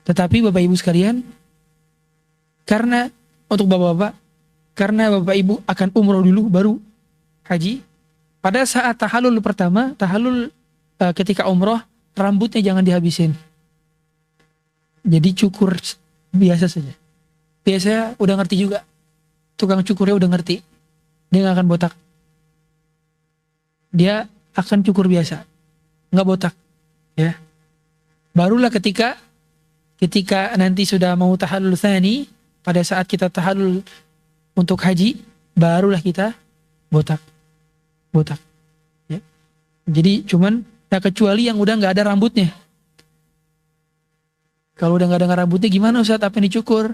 Tetapi Bapak Ibu sekalian, karena untuk Bapak-bapak, karena Bapak Ibu akan umroh dulu baru haji, pada saat tahallul pertama, ketika umroh, rambutnya jangan dihabisin. Jadi cukur biasa saja. Biasanya udah ngerti juga. Tukang cukurnya udah ngerti. Dia gak akan botak. Dia akan cukur biasa. Gak botak. Ya. Barulah ketika nanti sudah mau tahallul tsani, pada saat kita tahallul untuk haji, barulah kita botak. Ya. Jadi kecuali yang udah nggak ada rambutnya. Kalau udah nggak ada rambutnya gimana Ustaz? Apa yang dicukur?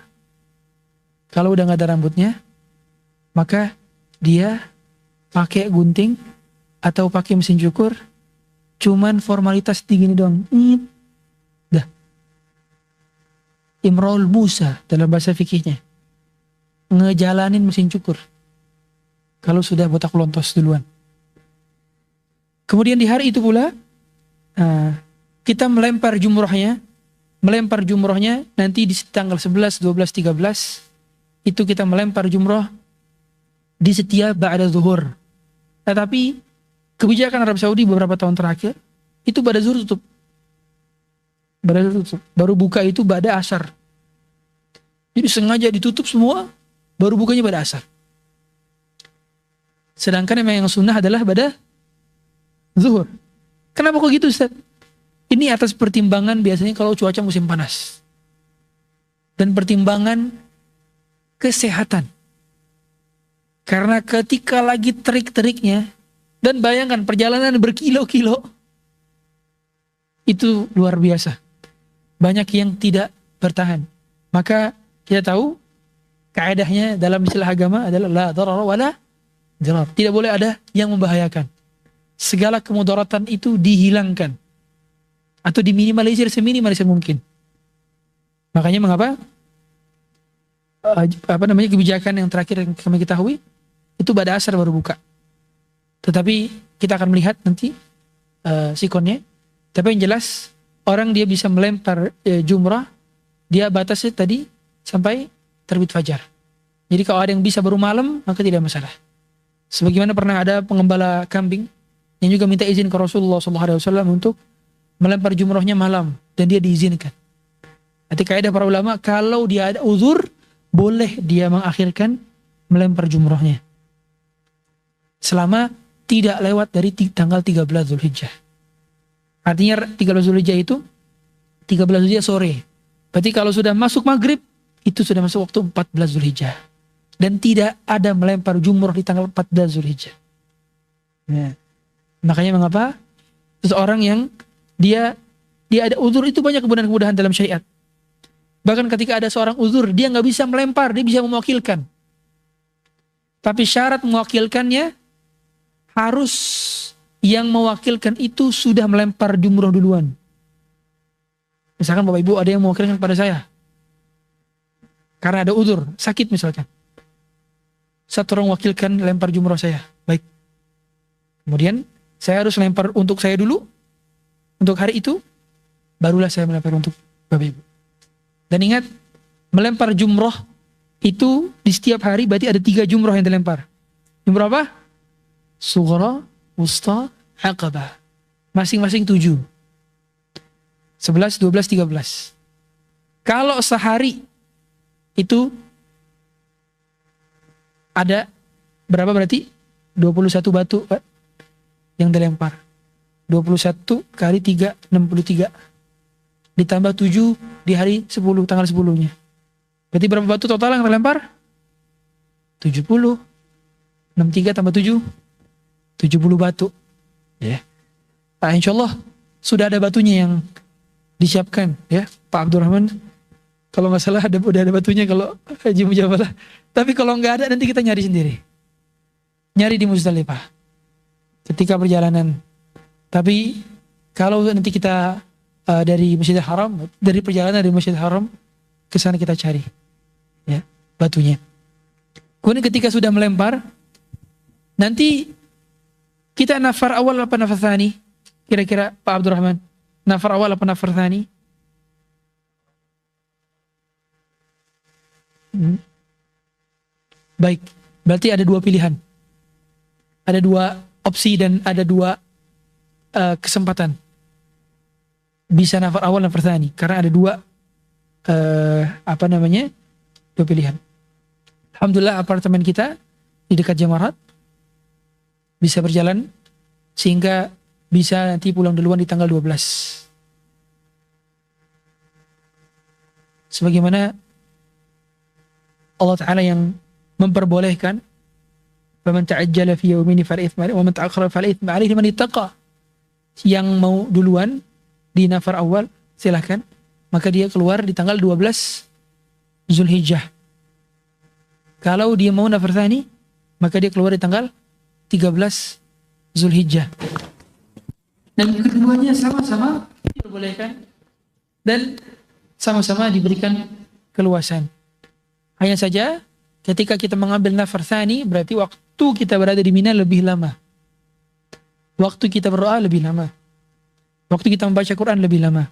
Kalau udah nggak ada rambutnya, maka dia pakai gunting atau pakai mesin cukur, cuman formalitas digini doang. Dah. Imraul Musa dalam bahasa fikihnya. Ngejalanin mesin cukur. Kalau sudah botak lontos duluan. Kemudian di hari itu pula, kita melempar jumrohnya nanti di tanggal 11, 12, 13, itu kita melempar jumroh di setiap ba'da zuhur. Tetapi kebijakan Arab Saudi beberapa tahun terakhir itu ba'da zuhur tutup. Baru buka itu ba'da asar. Jadi sengaja ditutup semua, baru bukanya ba'da asar. Sedangkan yang sunnah adalah ba'da zuhur. Kenapa kok gitu Ustaz? Ini atas pertimbangan biasanya kalau cuaca musim panas. Dan pertimbangan kesehatan. Karena ketika lagi terik-teriknya, dan bayangkan perjalanan berkilo-kilo, itu luar biasa. Banyak yang tidak bertahan. Maka kita tahu, kaedahnya dalam istilah agama adalah la darara wa la dirar. Tidak boleh ada yang membahayakan. Segala kemudaratan itu dihilangkan. Atau diminimalisir seminimalis mungkin. Makanya mengapa kebijakan yang terakhir yang kami ketahui itu pada asar baru buka. Tetapi kita akan melihat nanti sikonnya. Tapi yang jelas orang dia bisa melempar jumrah, dia batasnya tadi sampai terbit fajar. Jadi kalau ada yang bisa baru malam maka tidak masalah. Sebagaimana pernah ada pengembala kambing yang juga minta izin ke Rasulullah SAW untuk melempar jumrohnya malam dan dia diizinkan. Nanti kaidah para ulama, kalau dia ada uzur boleh dia mengakhirkan melempar jumrohnya selama tidak lewat dari tanggal 13 Zulhijjah. Artinya 13 Zulhijjah itu 13 Zulhijjah sore. Berarti kalau sudah masuk maghrib itu sudah masuk waktu 14 Zulhijjah. Dan tidak ada melempar jumroh di tanggal 14 Zulhijjah. Nah, makanya mengapa seseorang yang dia ada uzur itu banyak kemudahan-kemudahan dalam syariat. Bahkan ketika ada seorang uzur, dia nggak bisa melempar, dia bisa mewakilkan. Tapi syarat mewakilkannya harus yang mewakilkan itu sudah melempar jumroh duluan. Misalkan Bapak Ibu ada yang mewakilkan kepada saya, karena ada uzur, sakit misalkan. Satu orang wakilkan lempar jumroh saya, baik. Kemudian saya harus lempar untuk saya dulu. Untuk hari itu, barulah saya melempar untuk Bapak Ibu. Dan ingat, melempar jumroh itu di setiap hari berarti ada 3 jumroh yang dilempar. Jumroh apa? Sughra, wusta, aqabah. Masing-masing 7. 11, 12, 13. Kalau sehari itu ada berapa berarti? 21 batu Pak, yang dilempar. 21 kali 3, 63. Ditambah 7 di hari 10, tanggal 10-nya. Berarti berapa batu total yang terlempar? 70. 63 tambah 7. 70 batu. Ya. Nah, insya Allah sudah ada batunya yang disiapkan. Ya, Pak Abdurrahman. Kalau nggak salah udah ada batunya kalau Haji Mujabalah. Tapi kalau nggak ada nanti kita nyari sendiri. Nyari di Muzdalifah. Ketika perjalanan. Tapi kalau nanti kita dari Masjidil Haram, dari perjalanan dari Masjidil Haram ke sana kita cari ya batunya. Kemudian ketika sudah melempar, nanti kita nafar awal apa nafar tsani? Kira-kira Pak Abdurrahman, nafar awal apa nafar tsani? Baik, berarti ada 2 pilihan. Ada 2 opsi dan ada 2 kesempatan. Bisa nafar awal nafar tsani karena ada 2 2 pilihan. Alhamdulillah apartemen kita di dekat Jamarat bisa berjalan sehingga bisa nanti pulang duluan di tanggal 12 Sebagaimana Allah Ta'ala yang memperbolehkan, faman ta'ajjala fi yawmin fala itsma alayhi wa man ta'akhkhara fala itsma alayhi liman ittaqa. Yang mau duluan di nafar awal silahkan, maka dia keluar di tanggal 12 Zulhijjah. Kalau dia mau nafar tsani, maka dia keluar di tanggal 13 Zulhijjah. Dan keduanya sama-sama diperbolehkan dan sama-sama diberikan keluasan. Hanya saja ketika kita mengambil nafar tsani, berarti waktu kita berada di Mina lebih lama. Waktu kita berdoa lebih lama. Waktu kita membaca Quran lebih lama.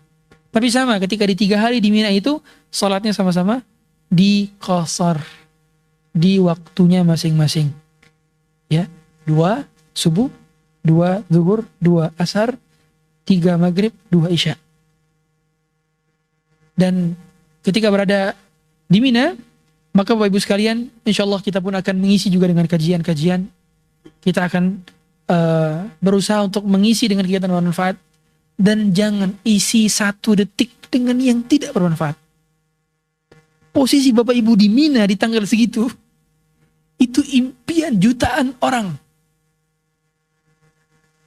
Tapi sama ketika di 3 hari di Mina itu, salatnya sama-sama di qasar, di waktunya masing-masing. Ya, 2 subuh, 2 zuhur, 2 asar, 3 maghrib, 2 isya. Dan ketika berada di Mina, maka Bapak Ibu sekalian, insyaallah kita pun akan mengisi juga dengan kajian-kajian. Kita akan berusaha untuk mengisi dengan kegiatan bermanfaat. Dan jangan isi 1 detik dengan yang tidak bermanfaat. Posisi Bapak Ibu di Mina di tanggal segitu, itu impian jutaan orang.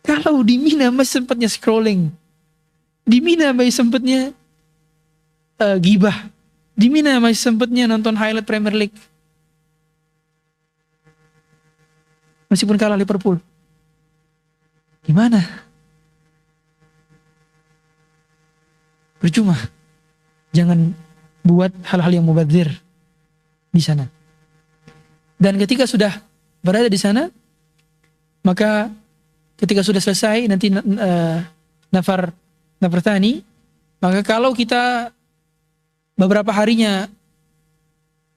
Kalau di Mina masih sempatnya scrolling, di Mina masih sempatnya gibah, di Mina masih sempatnya nonton highlight Premier League, meskipun kalah Liverpool, gimana? Percuma. Jangan buat hal-hal yang mubadzir di sana. Dan ketika sudah berada di sana, maka ketika sudah selesai nanti nafar tsani, maka kalau kita beberapa harinya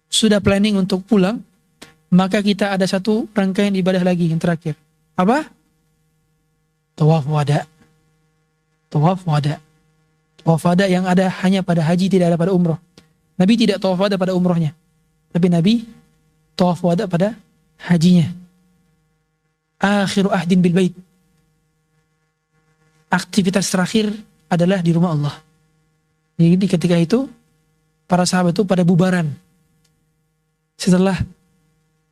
sudah planning untuk pulang, maka kita ada satu rangkaian ibadah lagi yang terakhir. Apa? Tawaf wada. Tawaf wada. Tawaf wada yang ada hanya pada haji, tidak ada pada umroh. Nabi tidak tawaf wada pada umrohnya, tapi Nabi tawaf wada pada hajinya. Akhiru ahdin bil bait. Aktivitas terakhir adalah di rumah Allah. Jadi ketika itu para sahabat itu pada bubaran setelah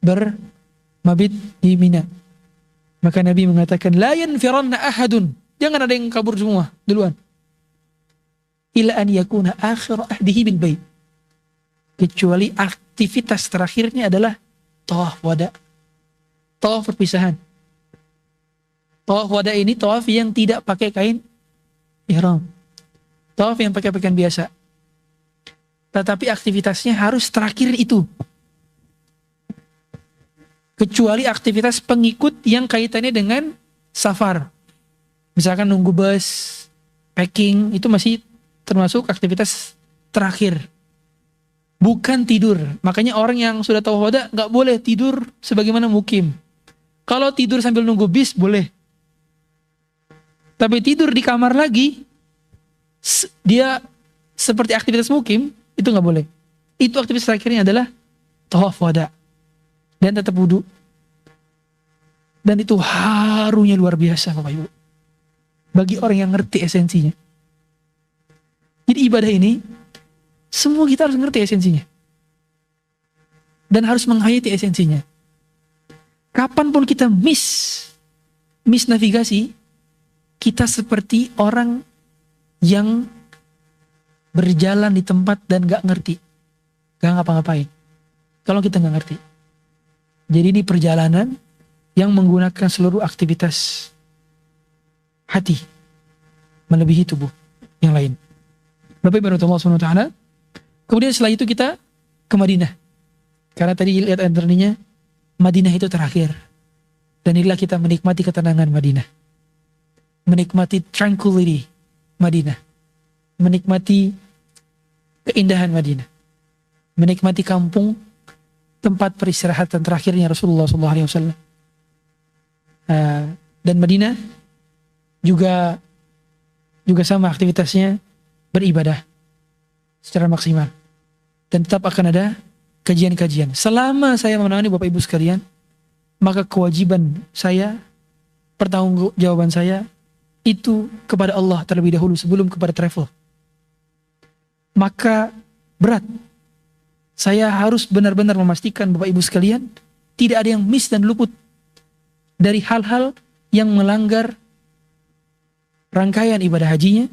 bermabit di Mina. Maka Nabi mengatakan, la yanfiranna ahadun, jangan ada yang kabur semua duluan, illa an yakuna akhir ahdihi bil bait, kecuali aktivitas terakhirnya adalah tawaf wada, tawaf perpisahan. Tawaf wada ini tawaf yang tidak pakai kain ihram, tawaf yang pakai pakaian biasa, tetapi aktivitasnya harus terakhir itu, kecuali aktivitas pengikut yang kaitannya dengan safar, misalkan nunggu bus, packing, itu masih termasuk aktivitas terakhir, bukan tidur. Makanya orang yang sudah tawaf wada nggak boleh tidur sebagaimana mukim. Kalau tidur sambil nunggu bis boleh, tapi tidur di kamar lagi, dia seperti aktivitas mukim, itu nggak boleh. Itu aktivitas terakhirnya adalah tawaf wada, dan tetap wudu. Dan itu harunya luar biasa Bapak Ibu, bagi orang yang ngerti esensinya. Jadi ibadah ini semua kita harus ngerti esensinya dan harus menghayati esensinya. Kapanpun kita miss navigasi, kita seperti orang yang berjalan di tempat dan gak ngerti, gak ngapa-ngapain kalau kita gak ngerti. Jadi ini perjalanan yang menggunakan seluruh aktivitas hati melebihi tubuh yang lain. Bapak Ibu Allah SWT. Kemudian setelah itu kita ke Madinah, karena tadi lihat antaranya Madinah itu terakhir. Dan inilah kita menikmati ketenangan Madinah, menikmati tranquility Madinah, menikmati keindahan Madinah, menikmati kampung tempat peristirahatan terakhirnya Rasulullah SAW. Dan Madinah juga sama aktivitasnya, beribadah secara maksimal, dan tetap akan ada kajian-kajian. Selama saya menangani Bapak Ibu sekalian, maka kewajiban saya, pertanggungjawaban saya itu kepada Allah terlebih dahulu sebelum kepada travel. Maka berat. Saya harus benar-benar memastikan Bapak Ibu sekalian, tidak ada yang miss dan luput dari hal-hal yang melanggar rangkaian ibadah hajinya.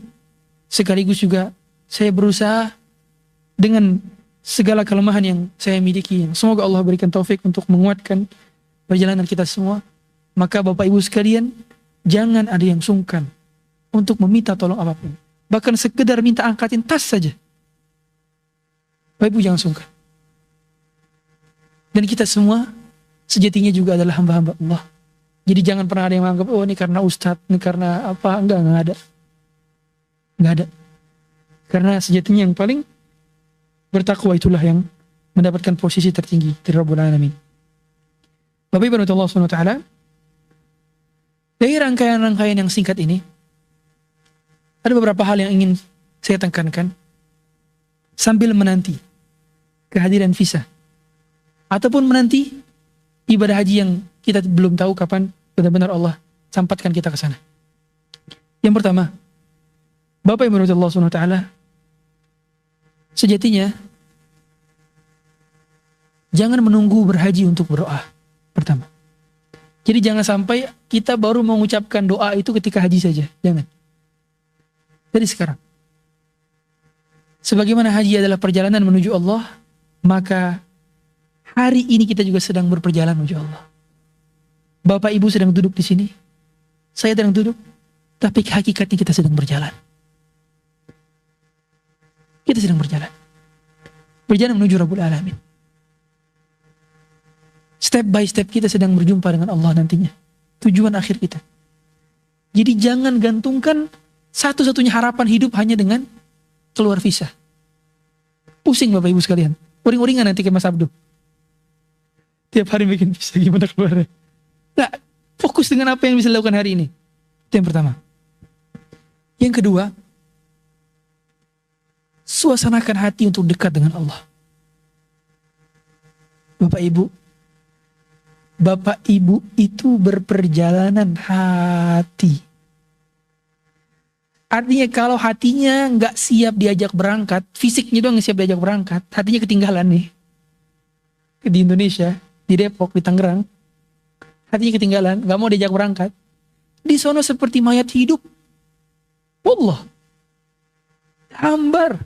Sekaligus juga saya berusaha dengan segala kelemahan yang saya miliki. Semoga Allah berikan taufik untuk menguatkan perjalanan kita semua. Maka Bapak Ibu sekalian, jangan ada yang sungkan untuk meminta tolong apapun. Bahkan sekedar minta angkatin tas saja. Bapak Ibu jangan sungkan. Dan kita semua sejatinya juga adalah hamba-hamba Allah. Jadi jangan pernah ada yang menganggap, oh ini karena ustadz, ini karena apa. Enggak ada. Enggak ada. Karena sejatinya yang paling bertakwa itulah yang mendapatkan posisi tertinggi dari Rabbul Alamin. Bapak Ibu Allah SWT, dari rangkaian-rangkaian yang singkat ini, ada beberapa hal yang ingin saya tekankan sambil menanti kehadiran visa ataupun menanti ibadah haji yang kita belum tahu kapan benar-benar Allah sampaikan kita ke sana. Yang pertama, Bapak Ibu Allah SWT, sejatinya jangan menunggu berhaji untuk berdoa. Pertama, jadi jangan sampai kita baru mengucapkan doa itu ketika haji saja. Jangan. Dari sekarang. Sebagaimana haji adalah perjalanan menuju Allah, maka hari ini kita juga sedang berperjalanan menuju Allah. Bapak Ibu sedang duduk di sini, saya sedang duduk, tapi hakikatnya kita sedang berjalan. Kita sedang berjalan. Berjalan menuju Rabbul Alamin. Step by step kita sedang berjumpa dengan Allah nantinya. Tujuan akhir kita. Jadi jangan gantungkan satu-satunya harapan hidup hanya dengan keluar visa. Pusing Bapak Ibu sekalian. Uring-uringan nanti ke Mas Abdul. Tiap hari bikin visa, gimana keluarnya. Nah, fokus dengan apa yang bisa dilakukan hari ini. Itu yang pertama. Yang kedua, suasanakan hati untuk dekat dengan Allah. Bapak Ibu itu berperjalanan hati. Artinya kalau hatinya nggak siap diajak berangkat, fisiknya doang yang siap diajak berangkat, hatinya ketinggalan nih. Di Indonesia, di Depok, di Tangerang, hatinya ketinggalan, nggak mau diajak berangkat. Di sono seperti mayat hidup. Wallah. Hambar.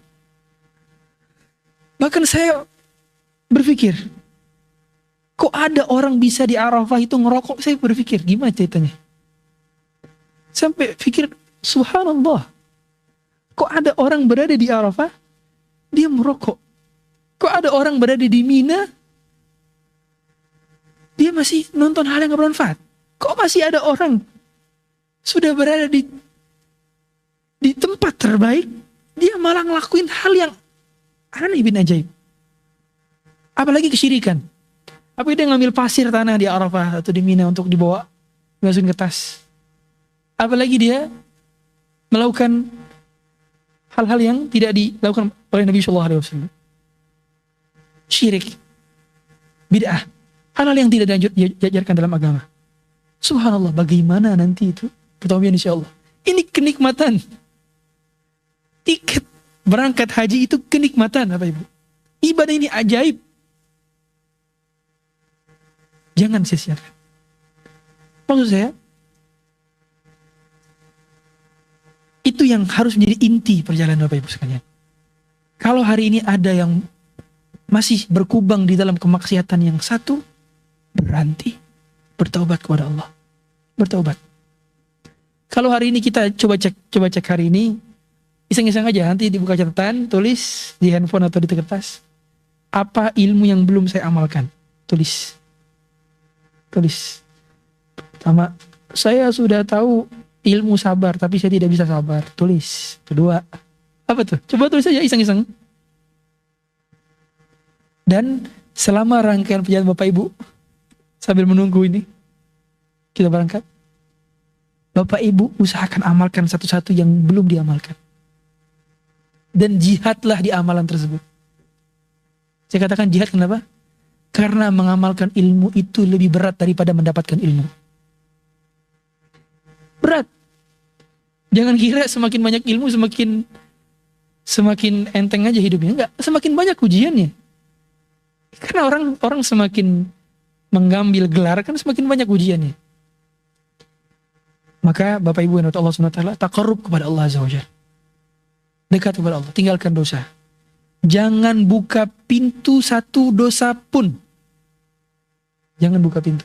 Bahkan saya berpikir, kok ada orang bisa di Arafah itu ngerokok? Saya berpikir, gimana ceritanya? Sampai pikir, subhanallah. Kok ada orang berada di Arafah, dia merokok? Kok ada orang berada di Mina, dia masih nonton hal yang gak bermanfaat? Kok masih ada orang sudah berada di tempat terbaik, dia malah ngelakuin hal yang aneh bin ajaib? Apalagi kesyirikan. Apa dia ngambil pasir tanah di Arafah atau di Mina untuk dibawa dimasukin ke tas? Apalagi dia melakukan hal-hal yang tidak dilakukan oleh Nabi Sallallahu Alaihi Wasallam. Syirik, bid'ah, hal-hal yang tidak diajarkan dalam agama. Subhanallah, bagaimana nanti itu pertemuan insya Allah. Ini kenikmatan. Tiket berangkat haji itu kenikmatan, Bapak Ibu. Ibadah ini ajaib. Jangan sia-siakan. Maksud saya, itu yang harus menjadi inti perjalanan Bapak Ibu sekalian. Kalau hari ini ada yang masih berkubang di dalam kemaksiatan yang satu, berhenti, bertaubat kepada Allah. Bertaubat. Kalau hari ini kita coba cek hari ini, iseng-iseng aja, nanti dibuka catatan, tulis di handphone atau di kertas, apa ilmu yang belum saya amalkan, tulis. Pertama, saya sudah tahu ilmu sabar, tapi saya tidak bisa sabar, tulis. Kedua, apa tuh? Coba tulis aja iseng-iseng. Dan selama rangkaian perjalanan Bapak Ibu, sambil menunggu ini, kita berangkat, Bapak Ibu usahakan amalkan satu-satu yang belum diamalkan. Dan jihadlah di amalan tersebut. Saya katakan jihad kenapa? Karena mengamalkan ilmu itu lebih berat daripada mendapatkan ilmu. Berat. Jangan kira semakin banyak ilmu semakin semakin enteng aja hidupnya. Enggak, semakin banyak ujiannya. Karena orang semakin mengambil gelar kan semakin banyak ujiannya. Maka Bapak Ibu yang Allah SWT, taqarrub kepada Allah Azza wa Jalla. Dekat kepada Allah, tinggalkan dosa. Jangan buka pintu satu dosa pun. Jangan buka pintu.